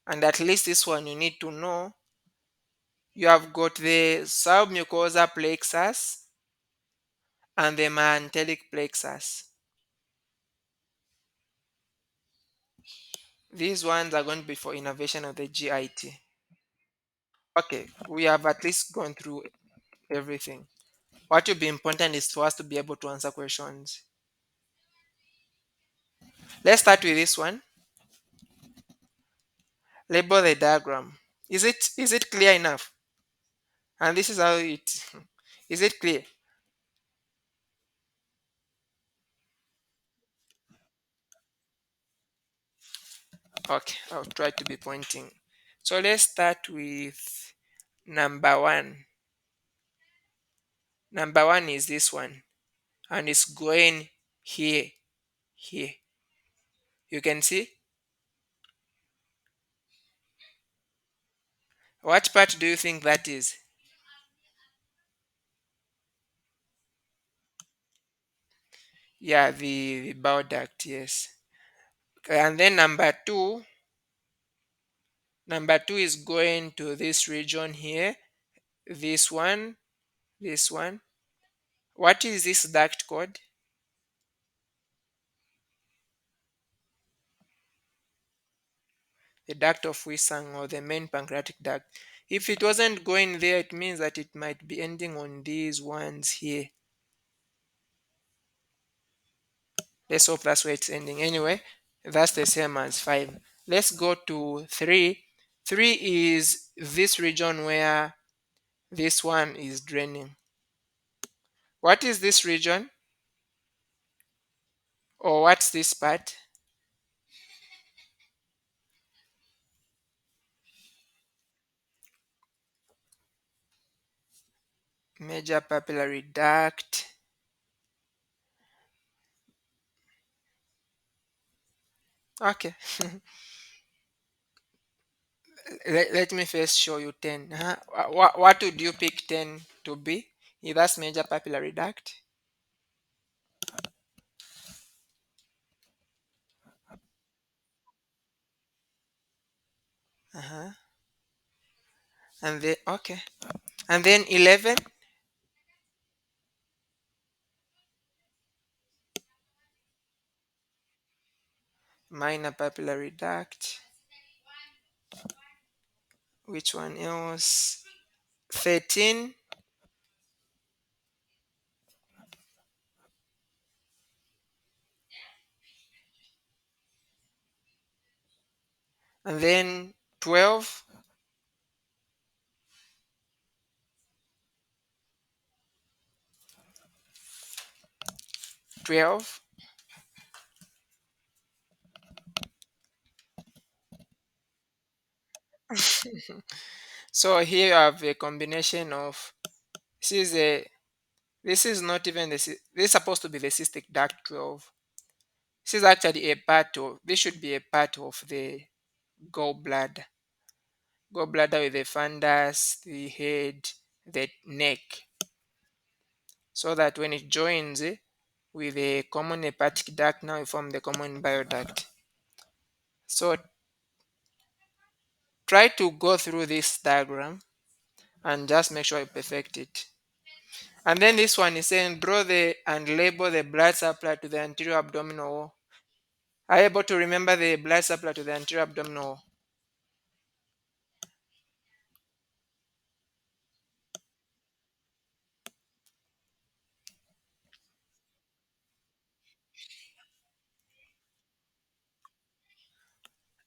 And at least this one you need to know. You have got the submucosa plexus and the mesenteric plexus. These ones are going to be for innervation of the GIT. Okay, we have at least gone through everything. What will be important is for us to be able to answer questions. Let's start with this one. Label the diagram. Is it clear enough? And this is how it is it clear? Okay, I'll try to be pointing. So let's start with number one. Number one is this one, and it's going here, here. You can see. What part do you think that is? Yeah, the bowel duct, yes. And then number two is going to this region here. This one, this one. What is this duct called? The duct of Wisang, or the main pancreatic duct. If it wasn't going there, it means that it might be ending on these ones here. Let's hope that's where it's ending. Anyway, that's the same as 5. Let's go to 3. 3 is this region where this one is draining. What is this region? Or what's this part? Major papillary duct. Okay. Let me first show you 10. What would you pick 10 to be? If that's major papillary duct. Uh-huh. And then, okay. And then 11, minor papillary duct. Which one else? 13, and then 12, 12. So here you have a combination of, this is a, this is not even this is supposed to be the cystic duct 12. This is actually a part of, this should be a part of the gallbladder. Gallbladder with the fundus, the head, the neck. So that when it joins with a common hepatic duct, now you form the common bile duct. So try to go through this diagram and just make sure you perfect it. And then this one is saying draw the and label the blood supply to the anterior abdominal wall. Are you able to remember the blood supply to the anterior abdominal wall?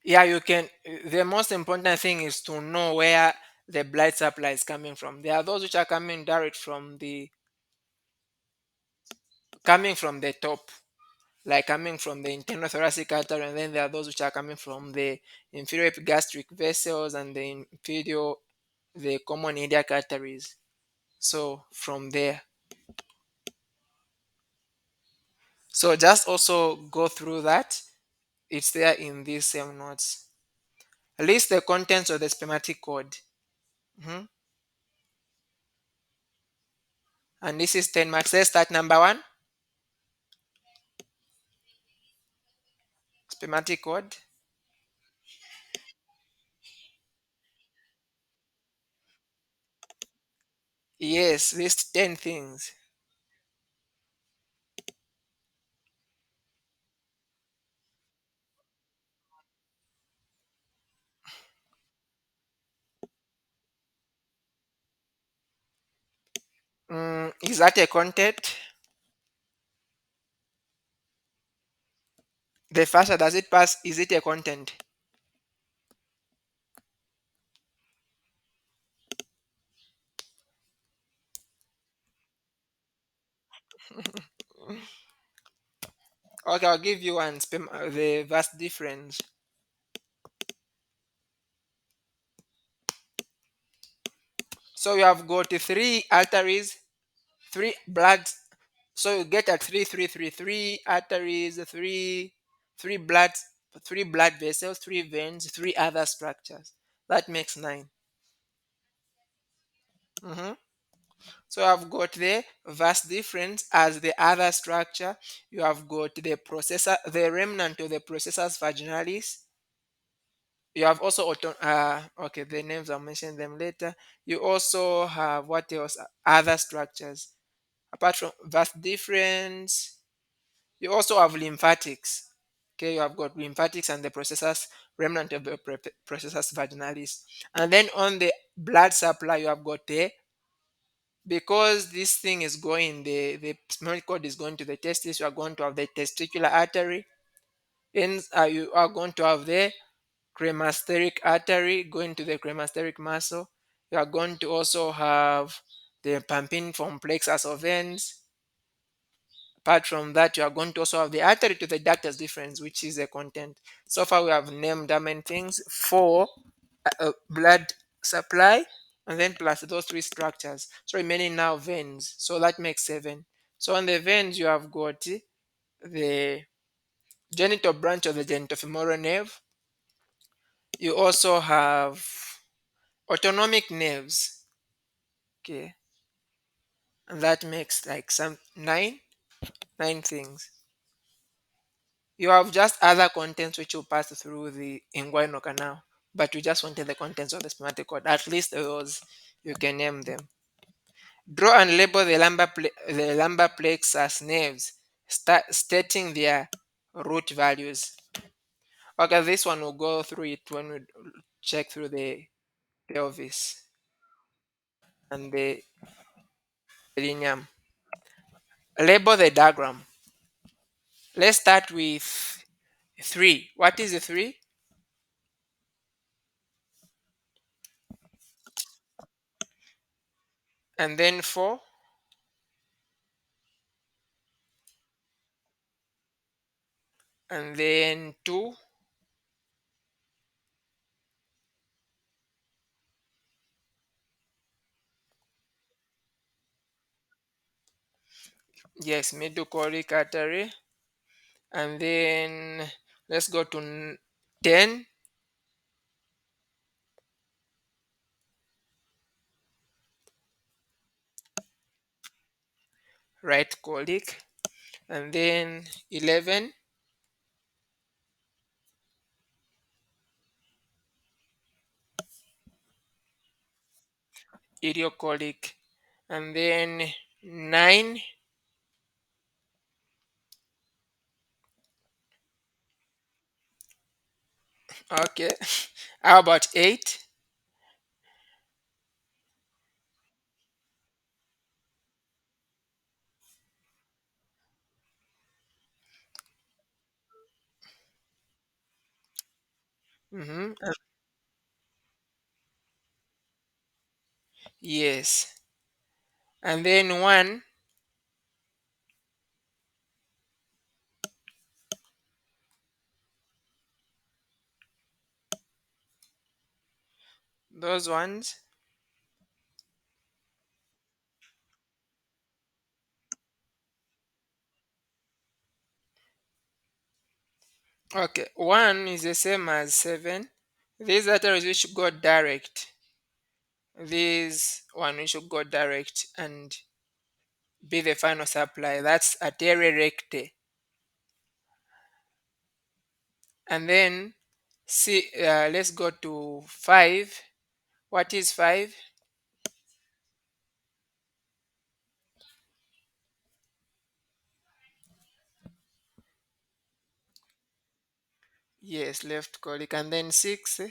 Yeah, you can. The most important thing is to know where the blood supply is coming from. There are those which are coming direct from the, coming from the top, like coming from the internal thoracic artery, and then there are those which are coming from the inferior epigastric vessels and the inferior, the common iliac arteries. So from there, so just also go through that. It's there in these same notes. List the contents of the spermatic cord. Mhm. And this is 10 marks. Let's start number one, spermatic cord. Yes, list 10 things. Is that a content? The fascia, does it pass? Is it a content? Okay, I'll give you one. The vast difference. So you have got three arteries, three blood. So you get at three arteries, three blood, three blood vessels, three veins, three other structures. That makes nine. Mhm. So I've got the vast difference as the other structure. You have got the processor, the remnant of the processus vaginalis. You have also okay, the names I'll mention them later. You also have what else? Other structures. Apart from vast difference, you also have lymphatics. Okay, you have got lymphatics and the processus, remnant of the processus vaginalis. And then on the blood supply, you have got the, because this thing is going, the spinal cord is going to the testis, you are going to have the testicular artery, and you are going to have the cremasteric artery going to the cremasteric muscle. You are going to also have the pampiniform plexus of veins, Apart from that, you are going to also have the artery to the ductus difference, which is the content. So far, we have named how many things? Four: blood supply, and then plus those three structures. So remaining now veins. So that makes seven. So on the veins, you have got the genital branch of the genitofemoral nerve. You also have autonomic nerves. Okay, and that makes like some nine things. You have just other contents which will pass through the inguinal canal, but we just wanted the contents of the spermatic cord. At least those you can name them. Draw and label the lumbar plexus nerves, stating their root values. Okay, this one will go through it when we check through the pelvis and the perineum. Label the diagram. Let's start with three. What is the three? And then four, and then two, yes, middle colic artery, and then let's go to 10, right colic, and then 11, idiocolic, and then 9, okay. How about 8? Mm-hmm. Yes, and then 1, those ones. Okay, 1 is the same as 7. These arteries which go direct, this one which should go direct and be the final supply. That's arteria recte. And then see, let's go to 5. What is 5? Yes, left colic. And then 6.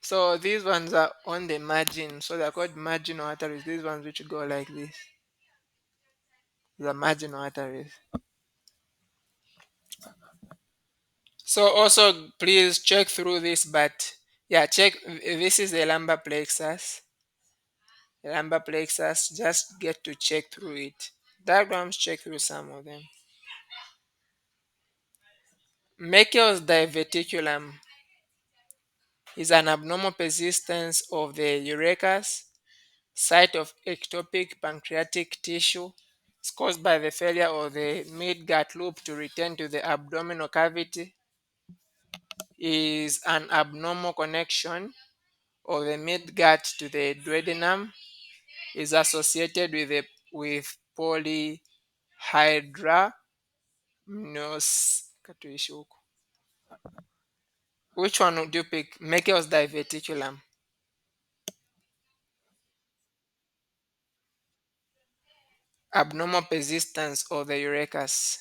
So these ones are on the margin. So they're called marginal arteries. These ones which go like this, the marginal arteries. So also please check through this, but yeah, check. This is the lumbar plexus. The lumbar plexus. Just get to check through it. Diagrams, check through some of them. Meckel's diverticulum is an abnormal persistence of the urachus, site of ectopic pancreatic tissue. It's caused by the failure of the mid-gut loop to return to the abdominal cavity. Is an abnormal connection of the mid-gut to the duodenum. Is associated with polyhydramnios. Katuishi huko. Which one would you pick? Meckel's diverticulum. Abnormal persistence of the urachus.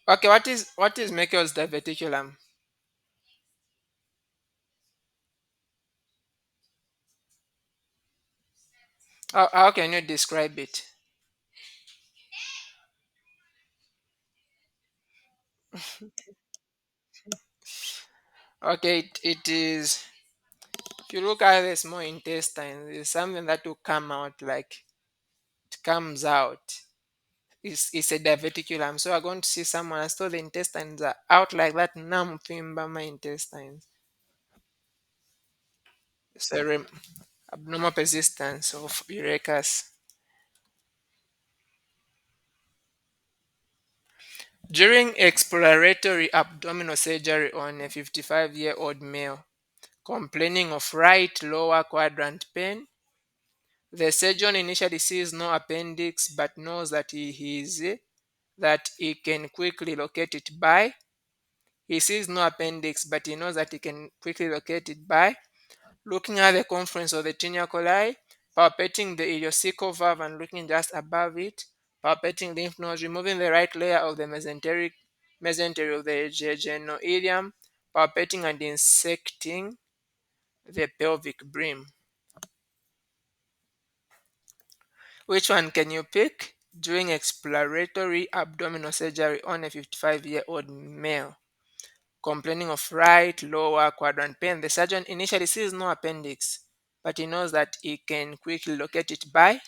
Okay, what is Meckel's diverticulum? How can you describe it? Okay, it is If you look at the small intestine, it's something that will come out like it comes out. It's a diverticulum. So we're going to see someone as though the intestines are out like that. Namphimba intestines. It's a abnormal persistence of urachus. During exploratory abdominal surgery on a 55-year-old male complaining of right lower quadrant pain, the surgeon initially sees no appendix but knows that he can quickly locate it by. He sees no appendix but he knows that he can quickly locate it by looking at the conference of the tinea coli, palpating the ileocecal valve and looking just above it, palpating lymph nodes, removing the right layer of the mesentery of the jejunum, palpating and dissecting the pelvic brim. Which one can you pick? During exploratory abdominal surgery on a 55-year-old male complaining of right lower quadrant pain, the surgeon initially sees no appendix, but he knows that he can quickly locate it by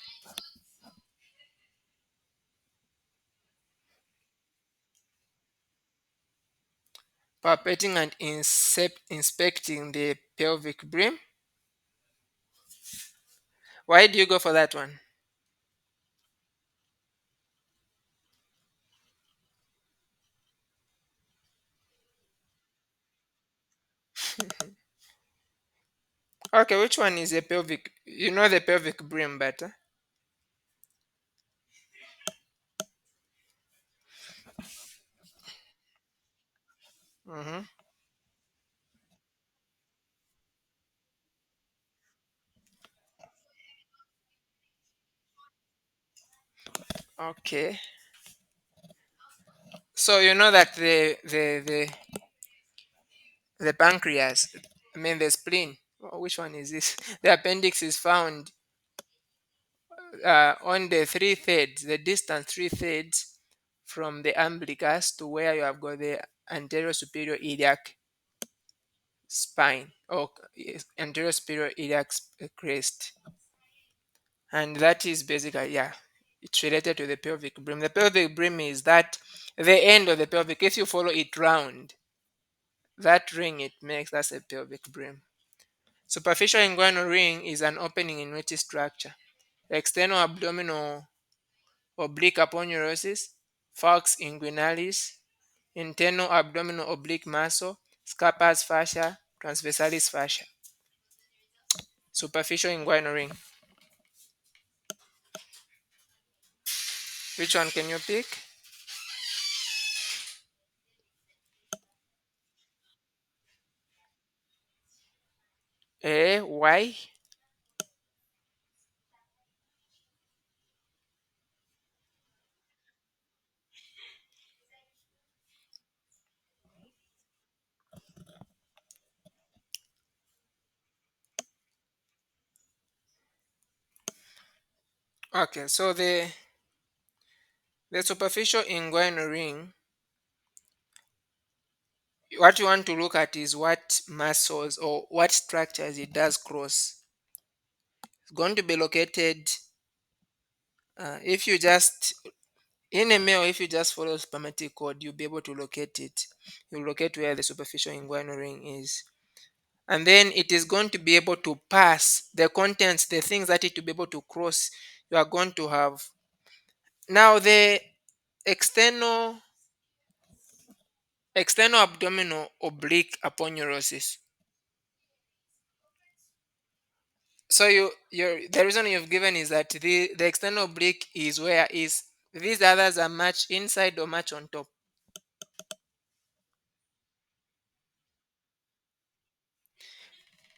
palpating and inspecting the pelvic brim. Why do you go for that one? Okay, which one is a pelvic? You know the pelvic brim better. Mm-hmm. Okay. So you know that the pancreas, I mean the spleen. Which one is this? The appendix is found on the three thirds, the distance three thirds from the umbilicus to where you have got the anterior superior iliac spine or yes, anterior superior iliac crest, and that is basically, yeah, it's related to the pelvic brim. The pelvic brim is that the end of the pelvic. If you follow it round, that ring it makes, that's a pelvic brim. Superficial inguinal ring is an opening in which structure. External abdominal oblique aponeurosis, falx inguinalis, internal abdominal oblique muscle, scarpa's fascia, transversalis fascia. Superficial inguinal ring. Which one can you pick? Why? Okay, so the superficial inguinal ring, what you want to look at is what muscles or what structures it does cross. It's going to be located if you just in a male, if you just follow spermatic cord, you'll be able to locate it. You'll locate where the superficial inguinal ring is. And then it is going to be able to pass the contents, the things that it will be able to cross. You are going to have now the external abdominal oblique aponeurosis. So the reason you've given is that the external oblique is where is these others are much inside or much on top.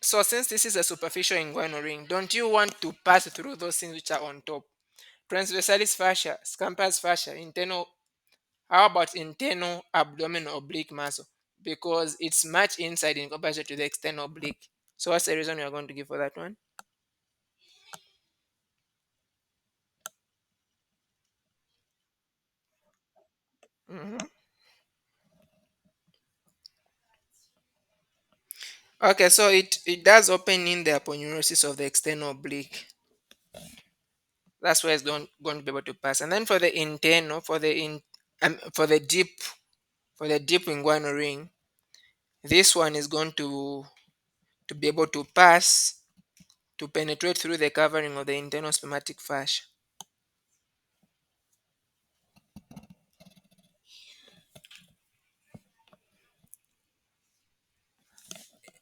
So since this is a superficial inguinal ring, don't you want to pass through those things which are on top? Transversalis fascia, scampus fascia, internal. How about internal abdominal oblique muscle? Because it's much inside in comparison to the external oblique. So what's the reason you are going to give for that one? Mhm. Okay, so it does open in the aponeurosis of the external oblique. That's where it's going to be able to pass. And then for the internal, for the deep inguinal ring, this one is going to be able to pass to penetrate through the covering of the internal spermatic fascia.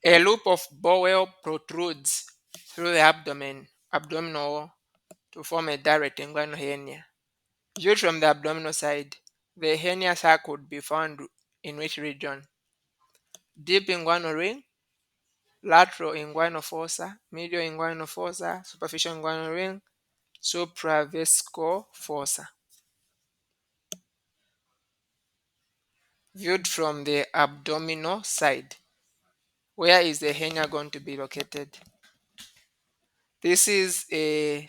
A loop of bowel protrudes through the abdominal wall to form a direct inguinal hernia. Viewed from the abdominal side, the hernia sac would be found in which region? Deep inguinal ring, lateral inguinal fossa, medial inguinal fossa, superficial inguinal ring, supravesical fossa. Viewed from the abdominal side, where is the hernia going to be located? This is a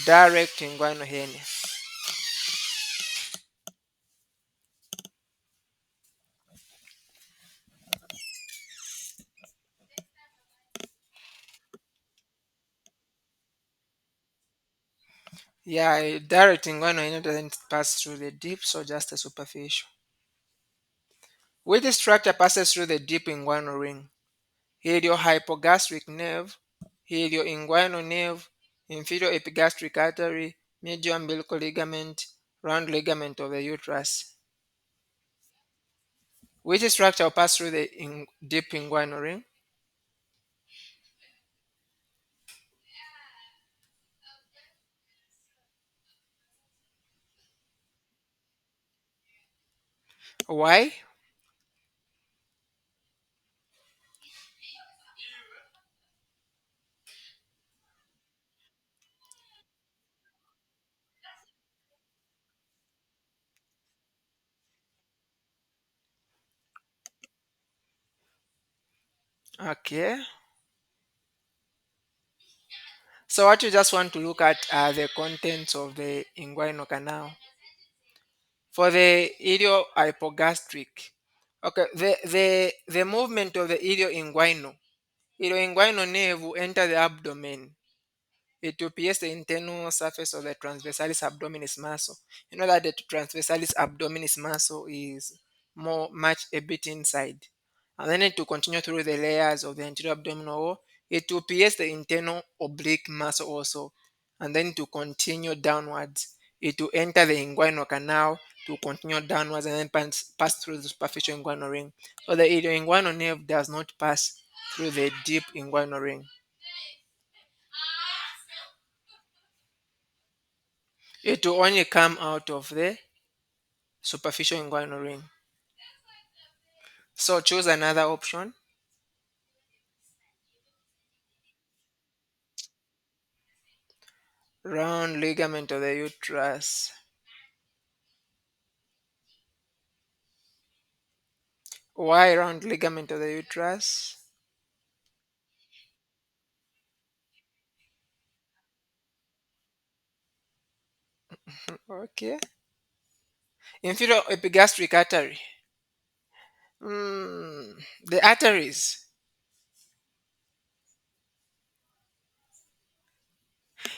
direct inguinal hernia. Yeah, a direct inguinal hernia doesn't pass through the deep, so just a superficial. Which structure passes through the deep inguinal ring? Heliohypogastric nerve, helioinguinal nerve, inferior epigastric artery, medial umbilical ligament, round ligament of the uterus. Which structure will pass through the deep inguinal ring? Why? Okay. So what you just want to look at are the contents of the inguinal canal. For the iliohypogastric, okay, the movement of the ilioinguinal nerve will enter the abdomen. It will pierce the internal surface of the transversalis abdominis muscle. You know that the transversalis abdominis muscle is much a bit inside. And then it will continue through the layers of the anterior abdominal wall. It will pierce the internal oblique muscle also. And then to continue downwards. It will enter the inguinal canal to continue downwards and then pass through the superficial inguinal ring. So the ilioinguinal nerve does not pass through the deep inguinal ring. It will only come out of the superficial inguinal ring. So choose another option. Round ligament of the uterus. Why round ligament of the uterus? Okay. Inferior epigastric artery. The arteries.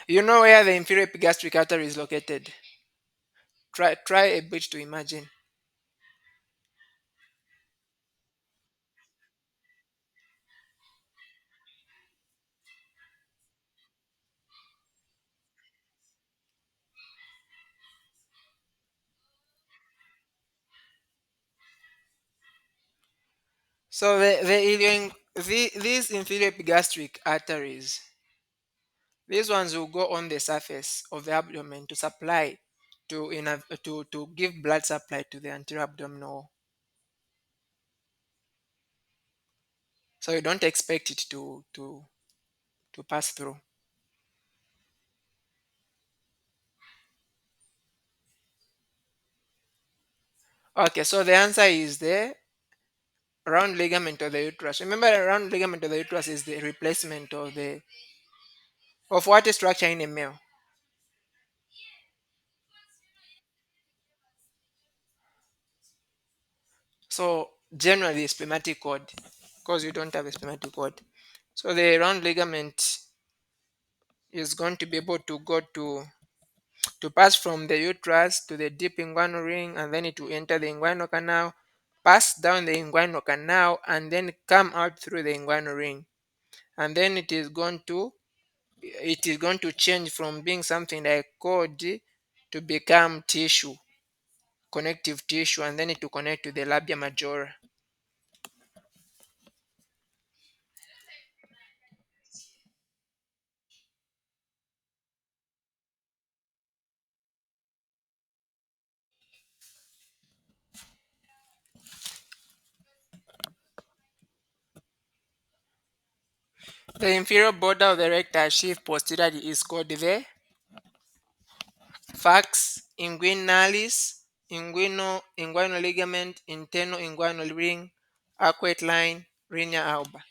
You know where the inferior epigastric artery is located? Try a bit to imagine. So these inferior epigastric arteries, these ones will go on the surface of the abdomen to supply to give blood supply to the anterior abdominal wall. So you don't expect it to pass through. Okay, so the answer is the round ligament of the uterus. Remember, the round ligament of the uterus is the replacement of what structure in a male? So generally, spermatic cord. because you don't have a spermatic cord. So the round ligament is going to be able to go to pass from the uterus to the deep inguinal ring, and then it will enter the inguinal canal, pass down the inguinal canal, and then come out through the inguinal ring. And then it is going to change from being something like cord to become tissue, connective tissue, and then it will connect to the labia majora. The inferior border of the rectus sheath posteriorly is called the fax inguinalis, inguinal ligament, internal inguinal ring, arcuate line, linea alba.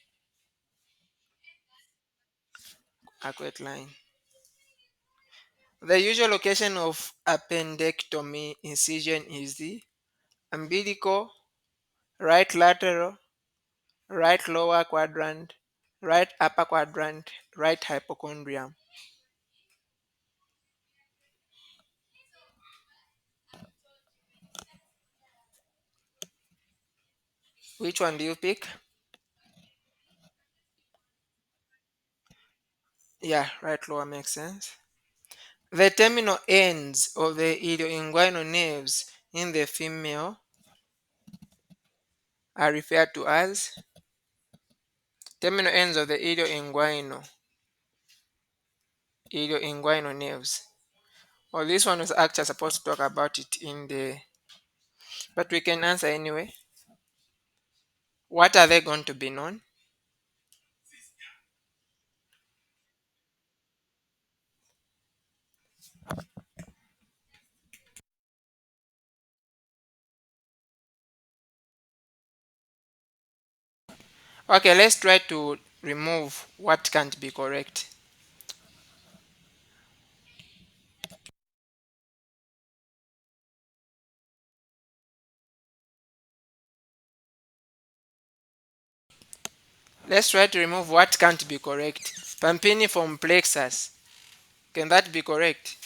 Arcuate line. The usual location of appendectomy incision is the umbilical, right lateral, right lower quadrant, right upper quadrant, right hypochondrium. Which one do you pick? Yeah, right lower makes sense. The terminal ends of the ilioinguinal nerves in the female are referred to as terminal ends of the ilioinguinal nerves. Well, this one was actually supposed to talk about it in the, but we can answer anyway. What are they going to be known? Okay, let's try to remove what can't be correct. Let's try to remove what can't be correct. Pampiniform plexus. Can that be correct?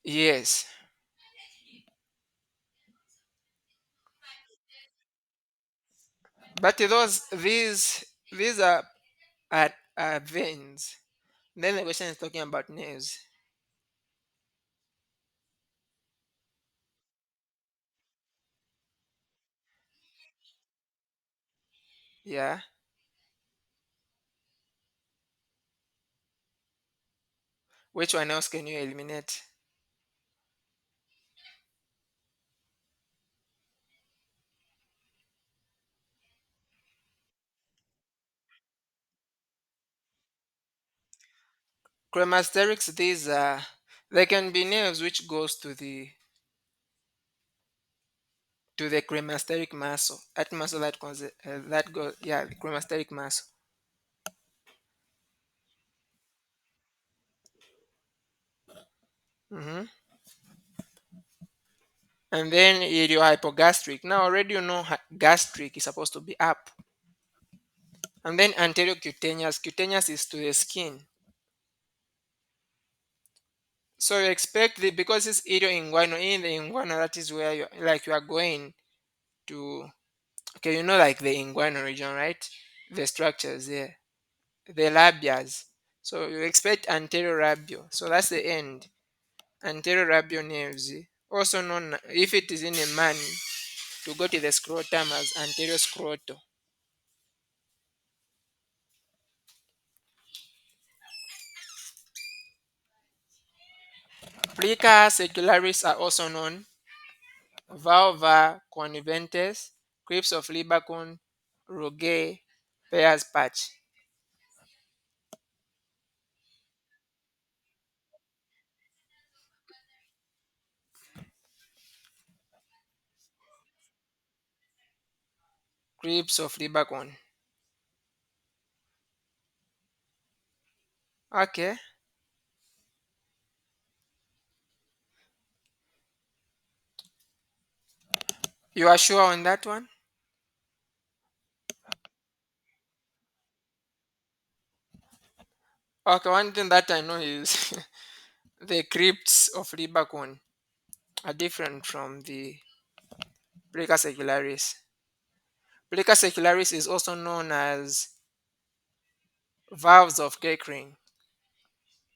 Yes. But these are veins. Then the question is talking about nerves. Yeah. Which one else can you eliminate? Cremasterics, these are, they can be nerves which goes to the cremasteric muscle. That muscle that goes that goes, yeah, the cremasteric muscle. Hmm. And then iliohypogastric. Now already you know gastric is supposed to be up. And then anterior cutaneous. Cutaneous is to the skin. So you expect the, because it's ilioinguinal, in the inguinal, that is where you are going to. Okay, you know, like the inguinal region, right? The structures there, the labias. So you expect anterior labial. So that's the end. Anterior labial nerves, also known, if it is in a man, to go to the scrotum as anterior scrotal. Plica secularis are also known. Valva conventes, crypts of Libacon, Rogue, Payer's patch. Crypts of labor bone. Okay. You are sure on that one? Okay, one thing that I know is the crypts of labor bone are different from the plica secularis. Plica secularis is also known as valves of Keckring,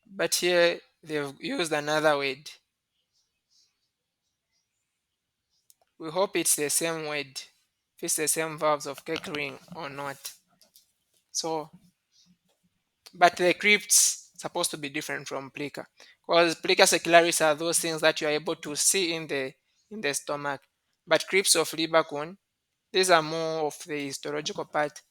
but here they've used another word. We hope it's the same word, if it's the same valves of Keckring or not. So, but the crypts supposed to be different from plica, because plica secularis are those things that you are able to see in the stomach, but crypts of liver cone, these are more of the histological part.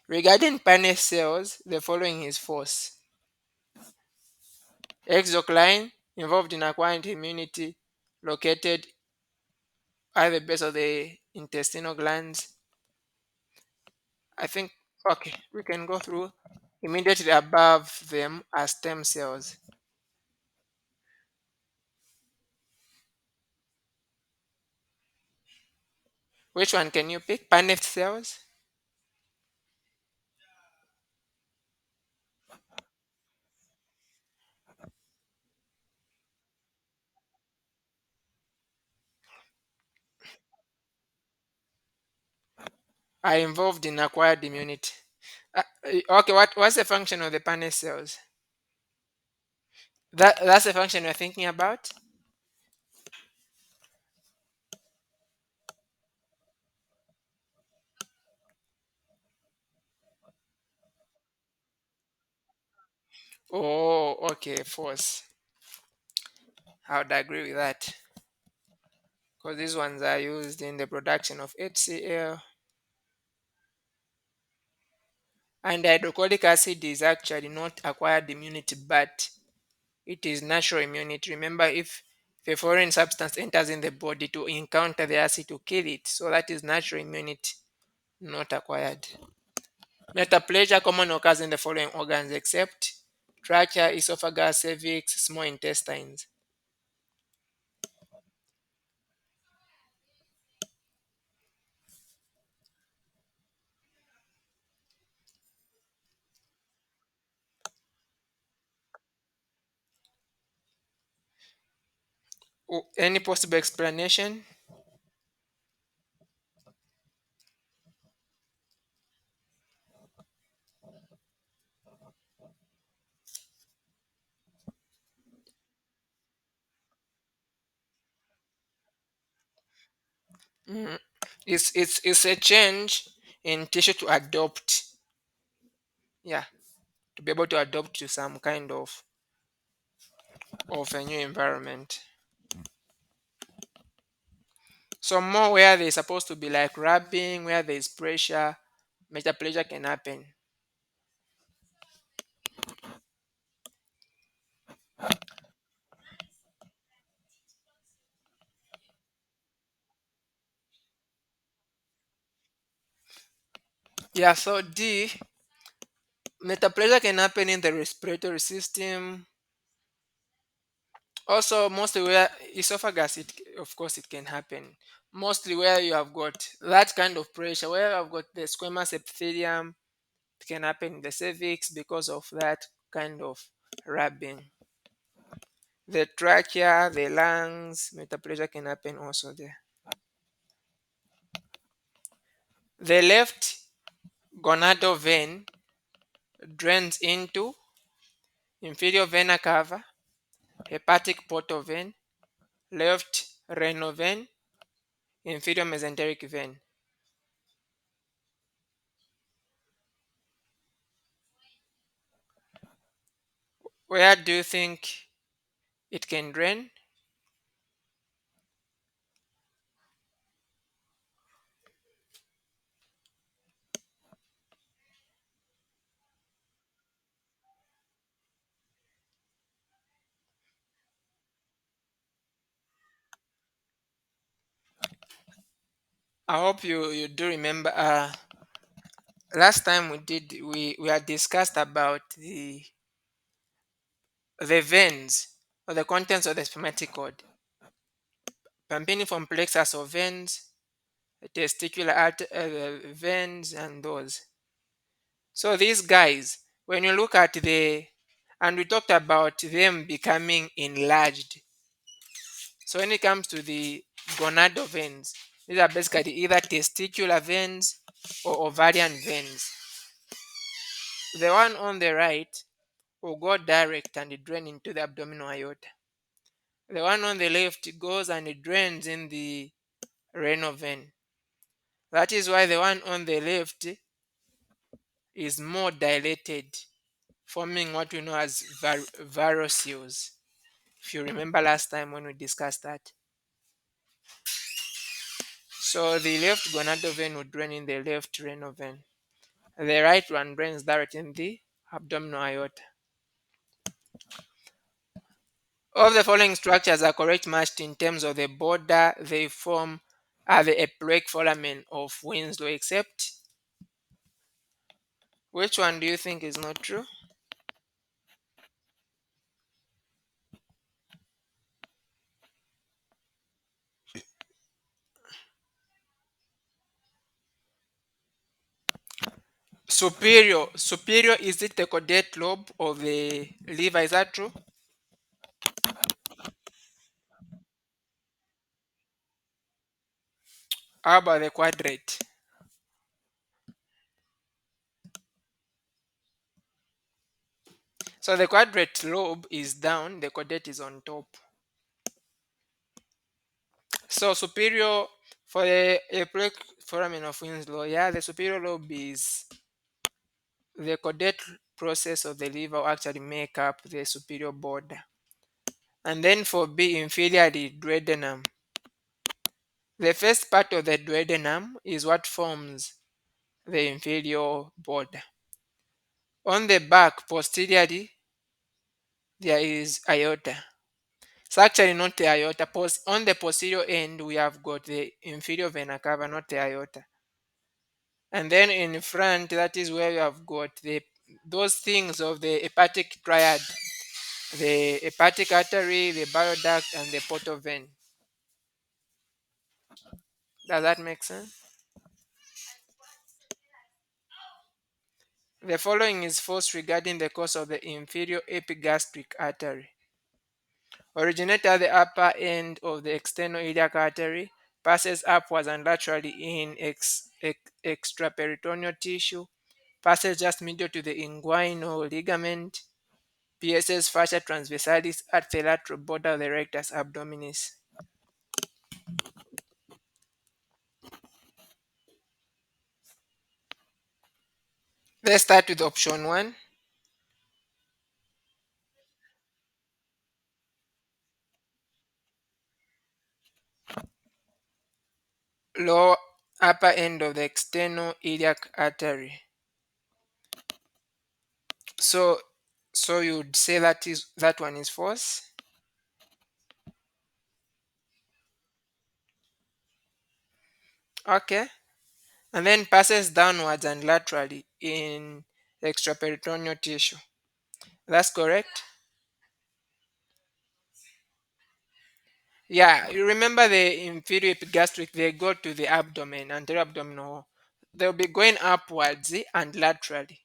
Regarding Paneth cells, the following is false. Exocrine involved in acquired immunity, located at the base of the intestinal glands. I think, okay, we can go through. Immediately above them are stem cells. Which one can you pick? Paneth cells are involved in acquired immunity. Okay, what's the function of the Paneth cells? That's the function you're thinking about? Oh, okay, false. I would agree with that. Because these ones are used in the production of HCl. And hydrochloric acid is actually not acquired immunity, but it is natural immunity. Remember, if a foreign substance enters in the body to encounter the acid to kill it, so that is natural immunity, not acquired. Metaplasia commonly occurs in the following organs except trachea, esophagus, cervix, small intestines. Any possible explanation? Mm. It's a change in tissue to adopt, yeah, to be able to adopt to some kind of a new environment. So more where there's supposed to be like rubbing, where there's pressure, metaplasia can happen. Yeah, so D, metaplasia can happen in the respiratory system. Also, mostly where esophagus, of course, it can happen. Mostly where you have got that kind of pressure, where you have got the squamous epithelium, it can happen in the cervix because of that kind of rubbing. The trachea, the lungs, metaplasia can happen also there. The left gonadal vein drains into inferior vena cava, hepatic portal vein, left renal vein, inferior mesenteric vein. Where do you think it can drain? I hope you do remember. Last time we had discussed about the veins or the contents of the spermatic cord, pampiniform plexus of veins, testicular veins, and those. So these guys, when you look at and we talked about them becoming enlarged. So when it comes to the gonadal veins, these are basically either testicular veins or ovarian veins. The one on the right will go direct and drain into the abdominal aorta. The one on the left goes and it drains in the renal vein. That is why the one on the left is more dilated, forming what we know as variceals. If you remember last time when we discussed that. So the left gonadal vein would drain in the left renal vein. The right one drains direct in the abdominal aorta. All the following structures are correct matched in terms of the border they form are the eploic foramen of Winslow, except which one do you think is not true? Superior is it the caudate lobe of the liver? Is that true? How about the quadrate? So the quadrate lobe is down, the caudate is on top. So superior for the eploic foramen of Winslow, yeah, the superior lobe is the caudate process of the liver will actually make up the superior border. And then for B, inferior duodenum. The first part of the duodenum is what forms the inferior border. On the back, posteriorly, there is aorta. It's actually not the aorta. On the posterior end, we have got the inferior vena cava, not the aorta. And then in front, that is where we have got those things of the hepatic triad, the hepatic artery, the bile duct, and the portal vein. Does that make sense? The following is false regarding the course of the inferior epigastric artery. Originates at the upper end of the external iliac artery, passes upwards and laterally in extraperitoneal tissue, passes just medial to the inguinal ligament, pierces fascia transversalis at the lateral border of the rectus abdominis. Let's start with option 1. Lower upper end of the external iliac artery. So you'd say that one is false. Okay. And then passes downwards and laterally in extraperitoneal tissue. That's correct. Yeah, you remember the inferior epigastric, they go to the abdomen, anterior abdominal wall. They'll be going upwards and laterally.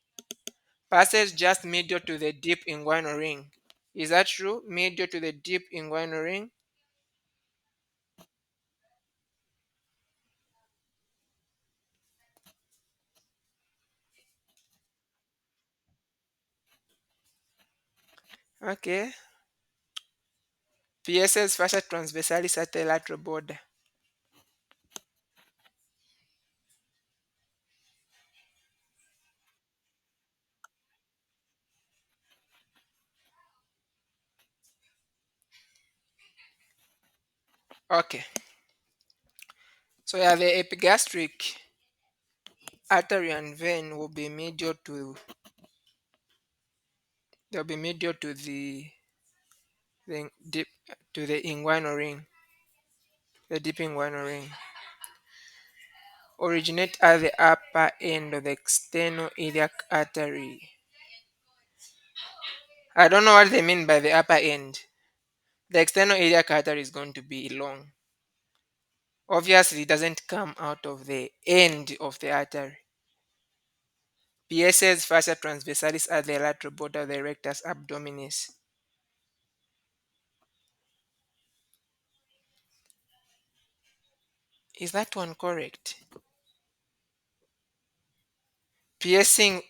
Passes just medial to the deep inguinal ring. Is that true? Medial to the deep inguinal ring? Okay. PSS fascia transversalis at the lateral border. Okay. So yeah, the epigastric artery and vein will be medial to they'll be medial to the deep to the inguinal ring, the deep inguinal ring. originate at the upper end of the external iliac artery. I don't know what they mean by the upper end. The external iliac artery is going to be long. Obviously, it doesn't come out of the end of the artery. PSS fascia transversalis at the lateral border of the rectus abdominis. Is that one correct? Piercing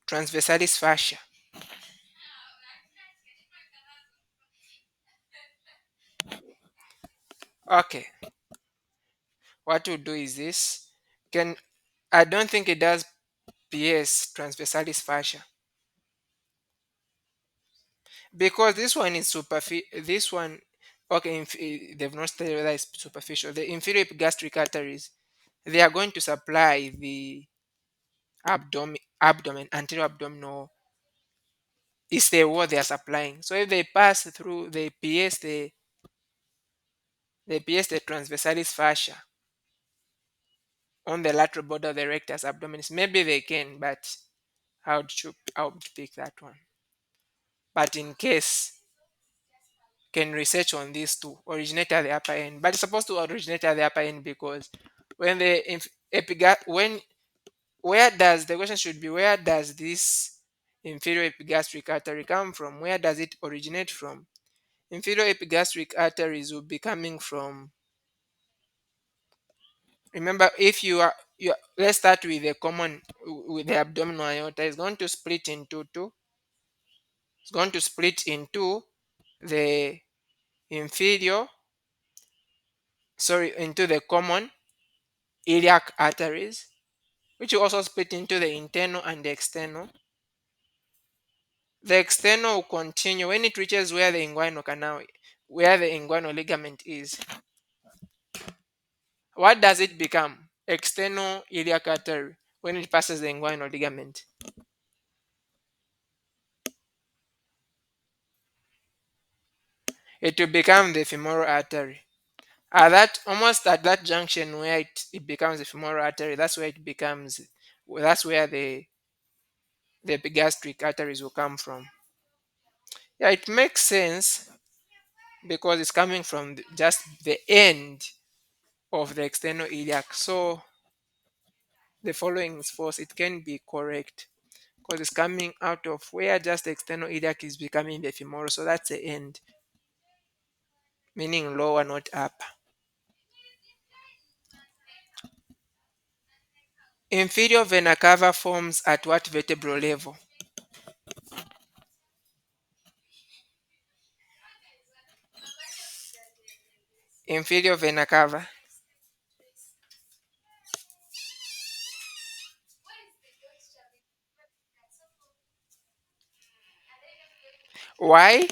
transversalis fascia. Okay, what we'll do is this. Can I don't think it does PS transversalis fascia because this one is superficial. This one, okay, they've not stated whether it's superficial. The inferior epigastric arteries, they are going to supply the abdomen, anterior abdominal. It's the wall they are supplying. So if they pass through, they pierce the transversalis fascia on the lateral border of the rectus abdominis. Maybe they can, but I would pick that one. But in case, can research on these two originate at the upper end, but it's supposed to originate at the upper end because when the when where does the question should be, where does this inferior epigastric artery come from? Where does it originate from? Inferior epigastric arteries will be coming from, remember, if let's start with the common, with the abdominal aorta. It's going to split into two. It's going to split into the inferior, sorry, into the common iliac arteries, which will also split into the internal and the external. The external will continue when it reaches where the inguinal canal, where the inguinal ligament is. What does it become? External iliac artery when it passes the inguinal ligament. It will become the femoral artery. At that, almost at that junction where it becomes the femoral artery, that's where it becomes, that's where the epigastric arteries will come from. Yeah, it makes sense because it's coming from just the end of the external iliac. So the following is false. It can be correct because it's coming out of where just the external iliac is becoming the femoral. So that's the end, meaning lower, not upper. Inferior vena cava forms at what vertebral level? Inferior vena cava. Why?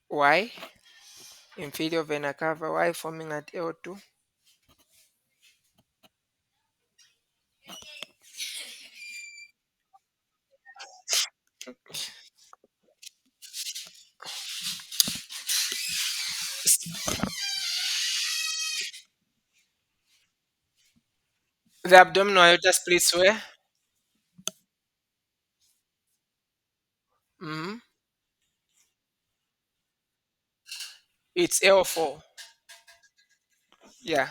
Why? Inferior vena cava. Why forming at L2? The abdominal aorta splits where? Hmm. It's L4. Yeah,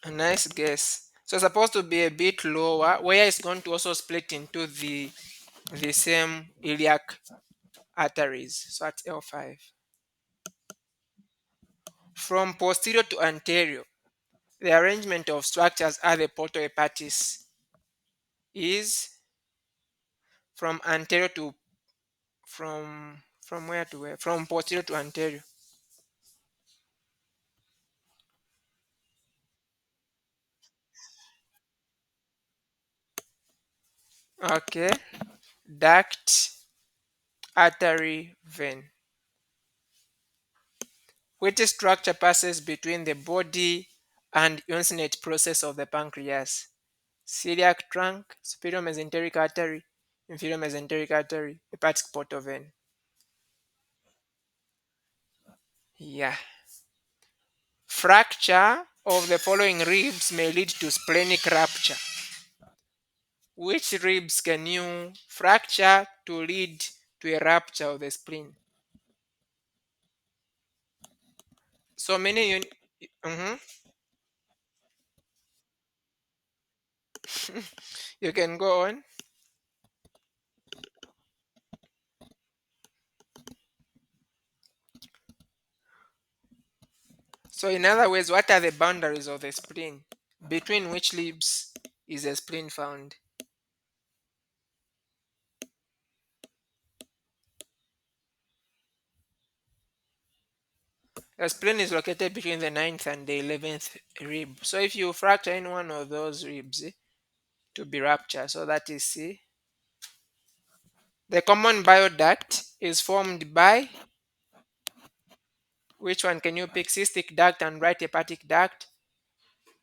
a nice guess. So it's supposed to be a bit lower, where it's going to also split into the same iliac arteries. So at L5. From posterior to anterior, the arrangement of structures at the portal hepatis is from anterior to, from where to where? From posterior to anterior. Okay. Duct, artery, vein. Which structure passes between the body and uncinate process of the pancreas? celiac trunk, superior mesenteric artery, inferior mesenteric artery, hepatic portal vein. Yeah. Fracture of the following ribs may lead to splenic rupture. Which ribs can you fracture to lead to a rupture of the spleen? So many Mhm. You can go on. So in other words, what are the boundaries of the spleen? Between which ribs is the spleen found? The spleen is located between the ninth and the 11th rib. So if you fracture in one of those ribs, to be ruptured, so that is C. The common bile duct is formed by which one? Can you pick? Cystic duct and right hepatic duct,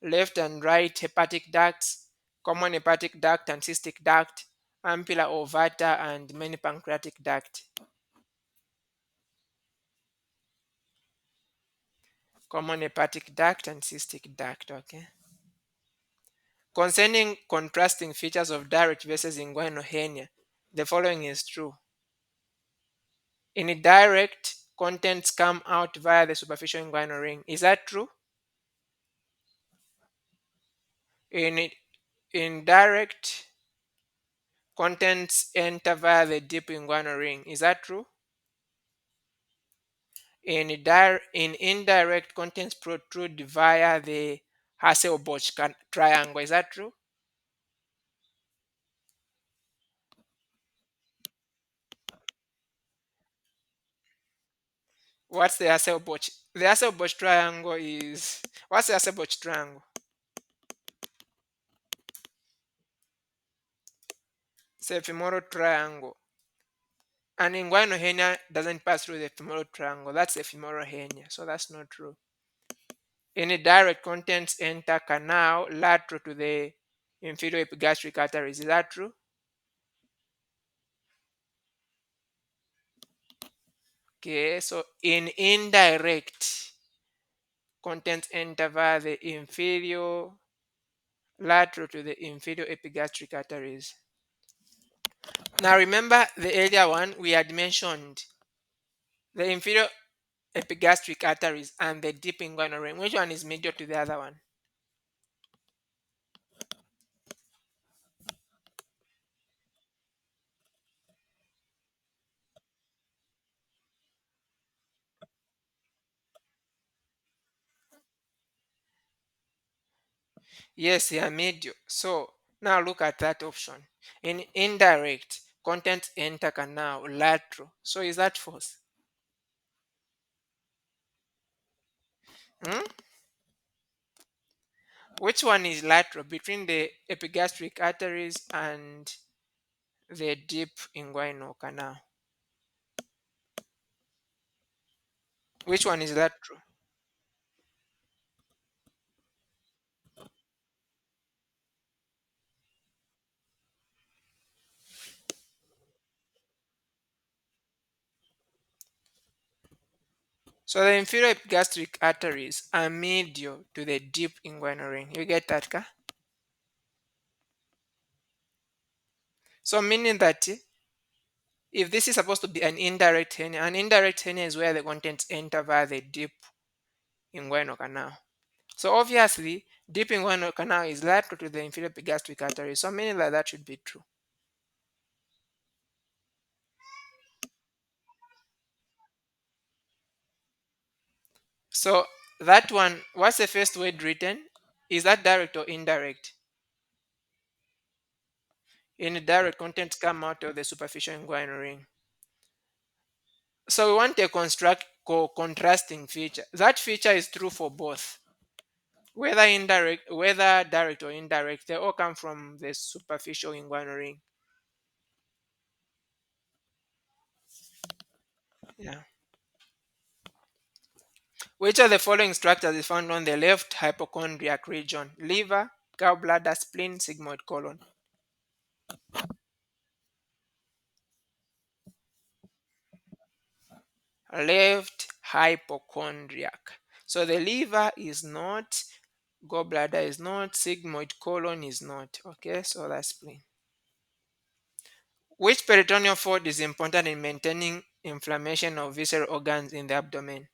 left and right hepatic ducts, common hepatic duct and cystic duct, ampulla ovata and many pancreatic duct. Common hepatic duct and cystic duct. Okay. Concerning contrasting features of direct versus inguinal hernia, the following is true. In direct, contents come out via the superficial inguinal ring. Is that true? In indirect, contents enter via the deep inguinal ring. Is that true? In indirect, contents protrude via the Hasselbalch triangle. Is that true? What's the Hasselbalch? The Hasselbalch triangle is what's the Hasselbalch triangle? It's a femoral triangle. An inguinal hernia doesn't pass through the femoral triangle. That's a femoral hernia, so that's not true. Any direct contents enter canal lateral to the inferior epigastric arteries. Is that true? Okay, so in indirect, contents enter via the inferior lateral to the inferior epigastric arteries. Now remember the earlier one we had mentioned the inferior epigastric arteries and the deep inguinal ring. Which one is medial to the other one? Yes, they are medial. So now look at that option. In indirect, contents enter canal lateral. So is that false? Hmm? Which one is lateral between the epigastric arteries and the deep inguinal canal? Which one is lateral? So the inferior epigastric arteries are medial to the deep inguinal ring. You get that, Ka? So meaning that if this is supposed to be an indirect hernia is where the contents enter via the deep inguinal canal. So obviously, deep inguinal canal is lateral to the inferior epigastric artery. So meaning that that should be true. So that one, what's the first word written? Is that direct or indirect? Indirect contents come out of the superficial inguinal ring. So we want a contrasting feature. That feature is true for both. Whether direct or indirect, they all come from the superficial inguinal ring. Yeah. Which of the following structures is found on the left hypochondriac region? Liver, gallbladder, spleen, sigmoid colon. Left hypochondriac. So the liver is not, gallbladder is not, sigmoid colon is not. Okay, so that's spleen. Which peritoneal fold is important in maintaining inflammation of visceral organs in the abdomen?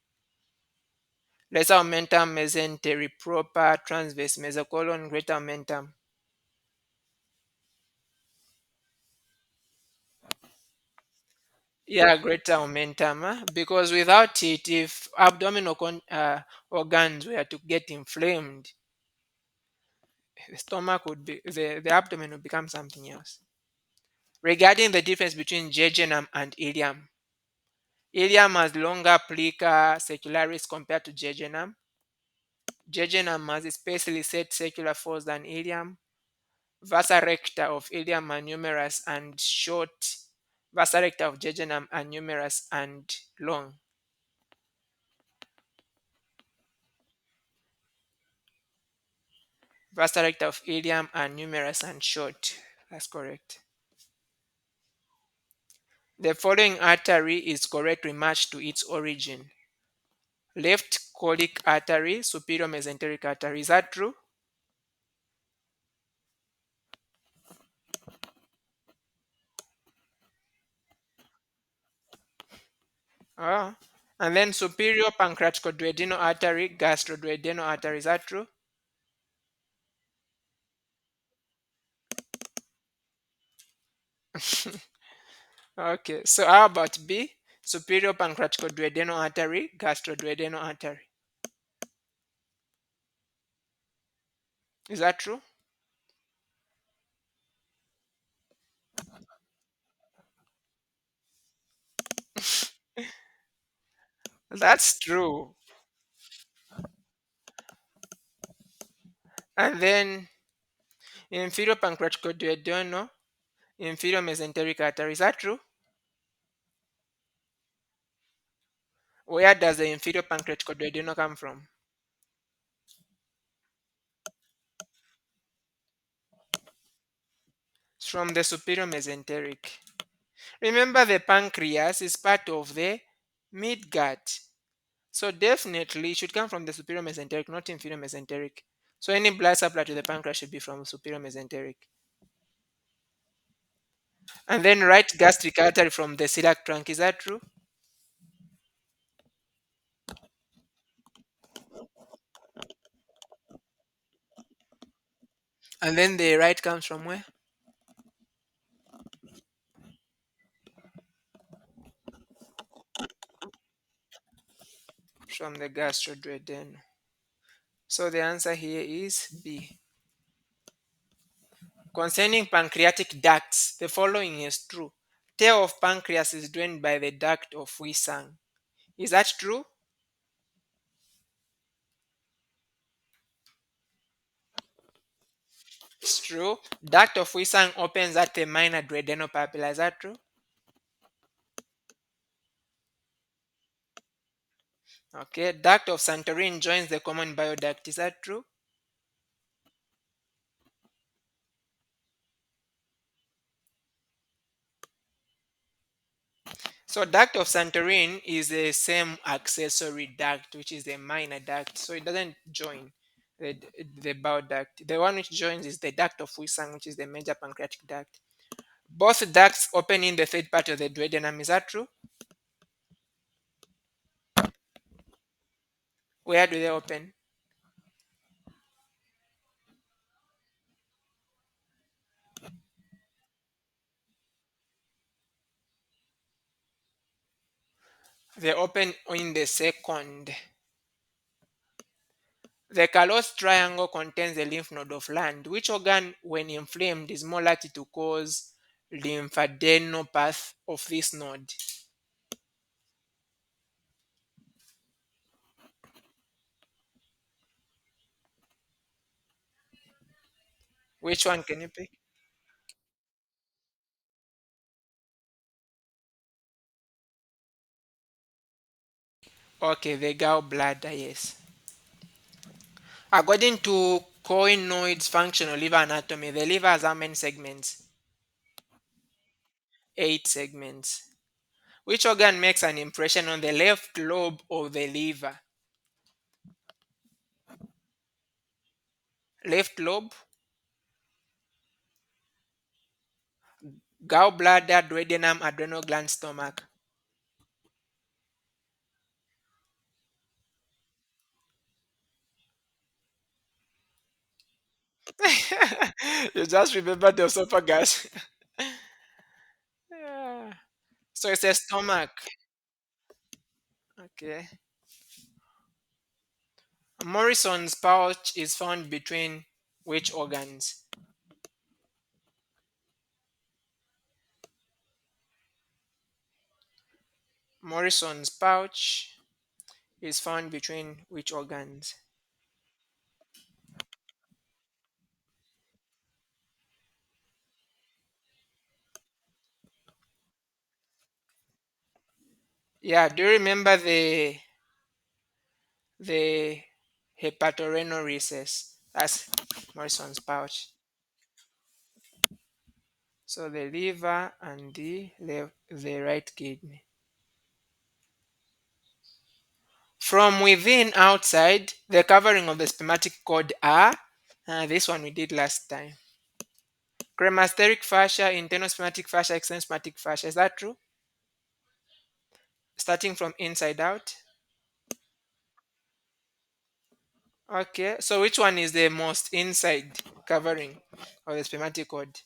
Lesser omentum, mesentery proper, transverse mesocolon, greater omentum. Yeah, greater omentum. Because without it, if abdominal organs were to get inflamed, the stomach would be, the abdomen would become something else. Regarding the difference between jejunum and ileum, ileum has longer plica secularis compared to jejunum. Jejunum has spaciously set circular folds than ileum. Vasa recta of ileum are numerous and short. Vasa recta of jejunum are numerous and long. Vasa recta of ileum are numerous and short. That's correct. The following artery is correctly matched to its origin. Left colic artery, superior mesenteric artery. Is that true? Ah. And then superior pancreaticoduodenal artery, gastroduodenal artery. Is that true? Okay. So how about B? Superior pancreaticoduodenal artery, gastroduodenal artery. Is that true? That's true. And then inferior pancreaticoduodenal, inferior mesenteric artery. Is that true? Where does the inferior pancreaticoduodenal come from? It's from the superior mesenteric. Remember, the pancreas is part of the midgut. So definitely it should come from the superior mesenteric, not inferior mesenteric. So any blood supply to the pancreas should be from superior mesenteric. And then right gastric artery from the celiac trunk. Is that true? And then the right comes from where? From the gastroduodenal. So the answer here is B. Concerning pancreatic ducts, the following is true. Tail of pancreas is drained by the duct of Wisang. Is that true? It's true. Duct of Wisang opens at the minor duodenal papilla. Is that true? Okay. Duct of Santorin joins the common bile duct. Is that true? So duct of Santorin is the same accessory duct, which is the minor duct. So it doesn't join the, the bile duct. The one which joins is the duct of Wisang, which is the major pancreatic duct. Both ducts open in the third part of the duodenum. Is that true? Where do they open? They open in the second. The callous triangle contains the lymph node of Land. Which organ, when inflamed, is more likely to cause lymphadenopathy of this node? Which one can you pick? Okay, the gallbladder, yes. According to Coinoids functional liver anatomy. The liver has how many segments? 8 segments. Which organ makes an impression on the left lobe of the liver? Left lobe, gallbladder, duodenum, adrenal gland, stomach. You just remember the esophagus. Yeah. So it's a stomach. Okay. Morrison's pouch is found between which organs? Morrison's pouch is found between which organs? Yeah, do you remember the hepatorenal recess? That's Morrison's pouch. So the liver and the right kidney. From within outside, the covering of the spermatic cord are this one we did last time. Cremasteric fascia, internal spermatic fascia, external spermatic fascia. Is that true? Starting from inside out. Okay, so which one is the most inside covering of the spermatic cord?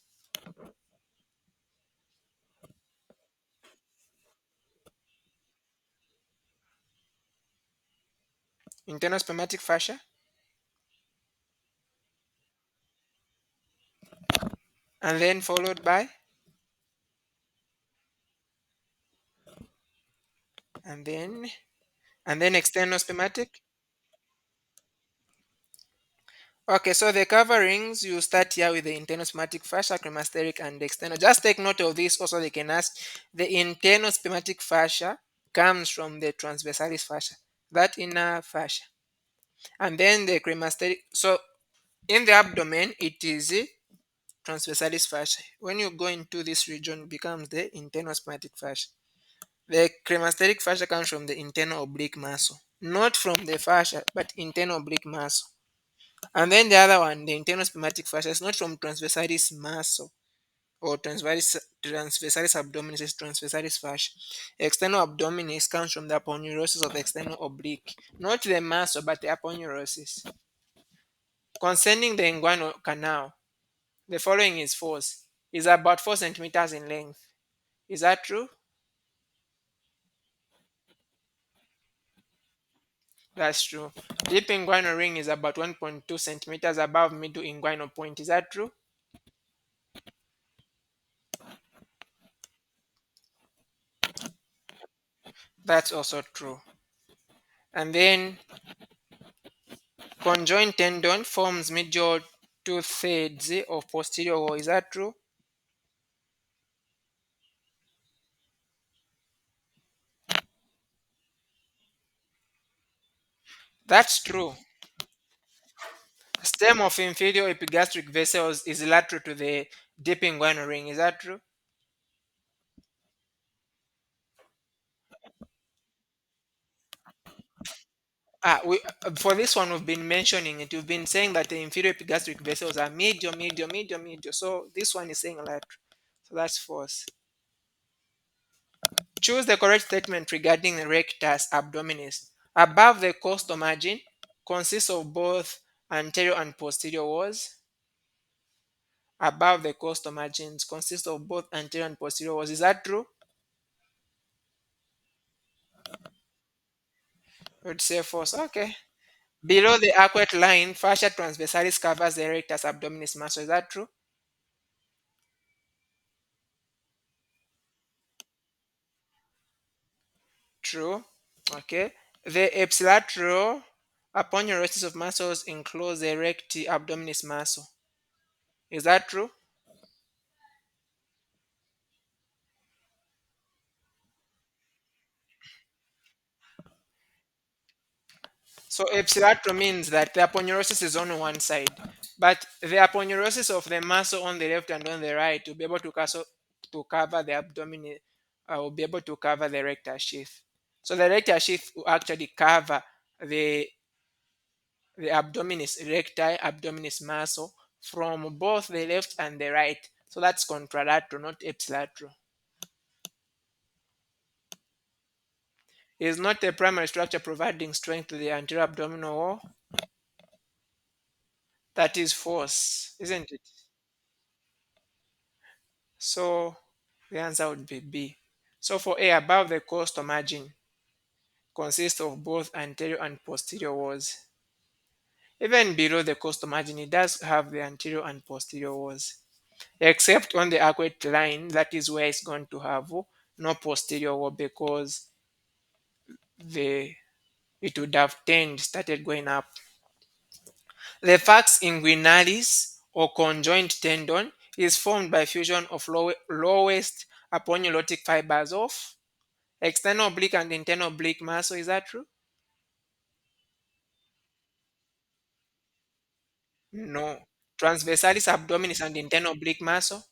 Internal spermatic fascia, and then followed by, and then, and then external spermatic. Okay, so the coverings, you start here with the internal spermatic fascia, cremasteric, and external. Just take note of this. Also, they can ask the internal spermatic fascia comes from the transversalis fascia, that inner fascia, and then the cremasteric. So in the abdomen, it is the transversalis fascia. When you go into this region, it becomes the internal spermatic fascia. The cremasteric fascia comes from the internal oblique muscle, not from the fascia, but internal oblique muscle. And then the other one, the internal spermatic fascia, is not from transversalis muscle or transversalis abdominis, is transversalis fascia. External abdominis comes from the aponeurosis of the external oblique, not the muscle, but the aponeurosis. Concerning the inguinal canal, the following is false. It's about 4 centimeters in length. Is that true? That's true. Deep inguinal ring is about 1.2 centimeters above middle inguinal point. Is that true? That's also true. And then conjoint tendon forms medial 2/3 of posterior wall. Is that true? That's true. Stem of inferior epigastric vessels is lateral to the deep inguinal ring. Is that true? For this one, we've been mentioning it. We've been saying that the inferior epigastric vessels are medial, medial, medial, medial. So this one is saying lateral. So that's false. Choose the correct statement regarding the rectus abdominis. Above the costal margin consists of both anterior and posterior walls. Above the costal margins consists of both anterior and posterior walls. Is that true? Would say false. Okay. Below the arcuate line, fascia transversalis covers the rectus abdominis muscle. Is that true? True. Okay. The ipsilateral aponeurosis of muscles enclose the recti abdominis muscle. Is that true? So epilateral means that the aponeurosis is on one side, but the aponeurosis of the muscle on the left and on the right will be able to cover the abdomen, will be able to cover the rectus sheath. So the rectus sheath will actually cover the the abdominis recti abdominis muscle from both the left and the right. So that's contralateral, not ipsilateral. It is not a primary structure providing strength to the anterior abdominal wall. That is force, isn't it? So the answer would be B. So for A, above the costal margin consists of both anterior and posterior walls. Even below the costal margin, it does have the anterior and posterior walls, except on the arcuate line. That is where it's going to have no posterior wall because the it would have started going up. The fax inguinalis or conjoint tendon is formed by fusion of lowest aponeurotic fibers of external oblique and internal oblique muscle. Is that true? No. Transversalis abdominis and internal oblique muscle.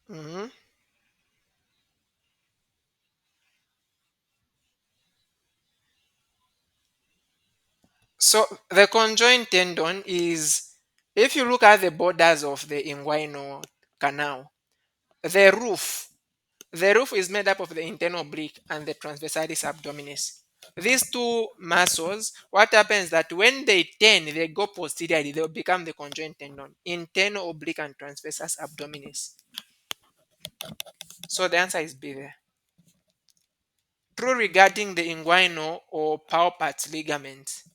Mhm. So the conjoint tendon is, if you look at the borders of the inguinal canal, the roof, the roof is made up of the internal oblique and the transversalis abdominis. These two muscles, what happens that when they turn, they go posteriorly, they will become the conjoint tendon, internal oblique and transversus abdominis. So the answer is B there. True regarding the inguinal or palpate ligaments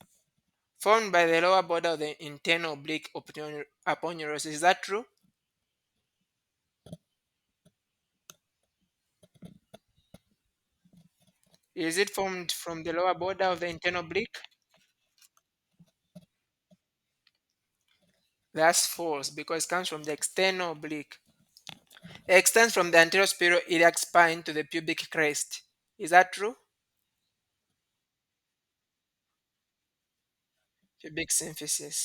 formed by the lower border of the internal oblique aponeurosis. Is that true? Is it formed from the lower border of the internal oblique? That's false because it comes from the external oblique. It extends from the anterior superior iliac spine to the pubic crest. Is that true? Pubic symphysis.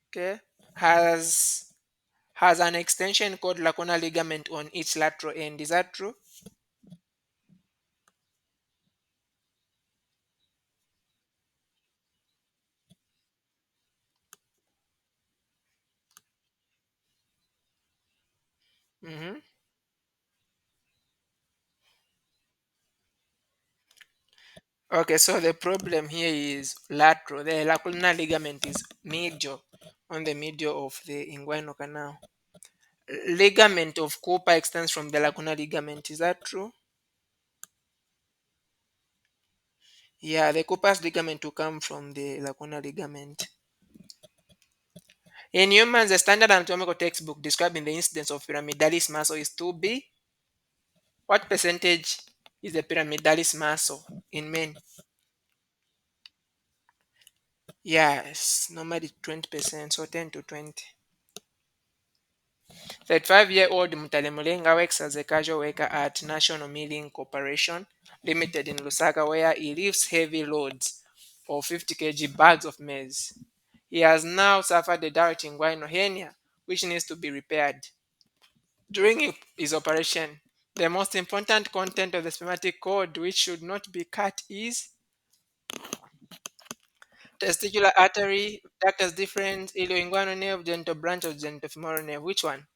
Okay. Has has an extension called lacunar ligament on each lateral end. Is that true? Mhm. Okay, so the problem here is lateral. The lacunar ligament is medial, on the medial of the inguinal canal. Ligament of Cooper extends from the lacunar ligament. Is that true? Yeah, the Cooper's ligament will come from the lacunar ligament. In humans, the standard anatomical textbook describing the incidence of pyramidalis muscle is 2B. What percentage is the pyramidalis muscle in men? Yes, normally 20%, so 10 to 20. 35-year-old Mutalemulenga works as a casual worker at National Milling Corporation Limited in Lusaka, where he lifts heavy loads of 50 kg bags of maize. He has now suffered a direct inguinal hernia, which needs to be repaired. During his operation, the most important content of the spermatic cord, which should not be cut, is testicular artery, ductus deferens, ilioinguinal nerve, genital branch of genitofemoral nerve. Which one?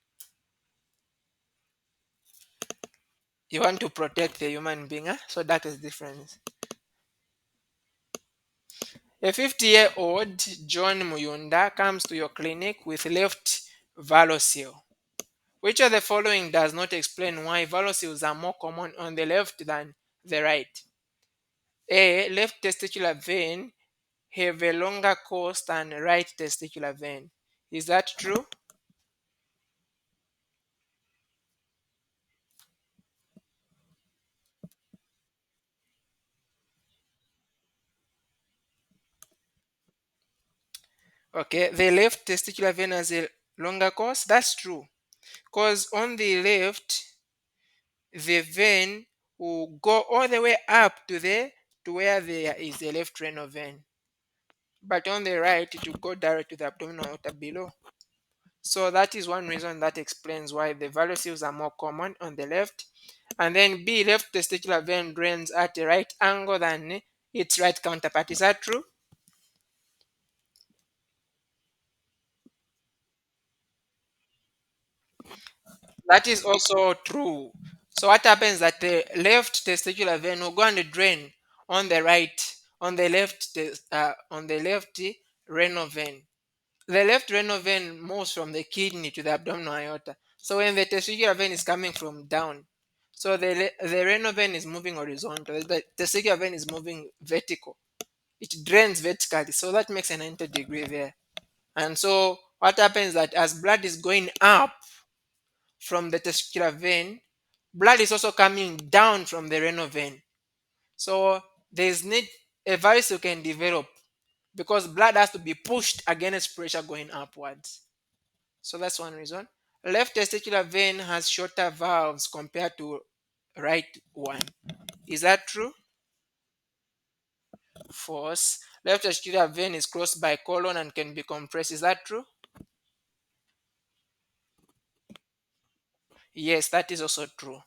You want to protect the human being, huh? So that is different. A 50-year-old John Muyunda comes to your clinic with left varicocele. Which of the following does not explain why varicoceles are more common on the left than the right? A. Left testicular vein have a longer course than right testicular vein. Is that true? Okay, the left testicular vein has a longer course. That's true. Because on the left, the vein will go all the way up to where there is a left renal vein. But on the right, it will go direct to the abdominal aorta below. So that is one reason that explains why the varices are more common on the left. And then B, left testicular vein drains at a right angle than its right counterpart. Is that true? That is also true. So what happens that the left testicular vein will go and drain on the right, on the left renal vein. The left renal vein moves from the kidney to the abdominal aorta. So when the testicular vein is coming from down, so the renal vein is moving horizontal, the testicular vein is moving vertical. It drains vertically, so that makes a 90-degree there. And so what happens that as blood is going up from the testicular vein, blood is also coming down from the renal vein. So there's need a varice can develop because blood has to be pushed against pressure going upwards. So that's one reason. Left testicular vein has shorter valves compared to right one. Is that true? False. Left testicular vein is close by colon and can be compressed. Is that true? Yes, that is also true.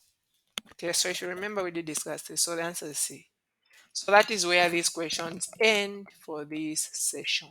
Okay, so if you remember, we did discuss this. So the answer is C. So that is where these questions end for this session.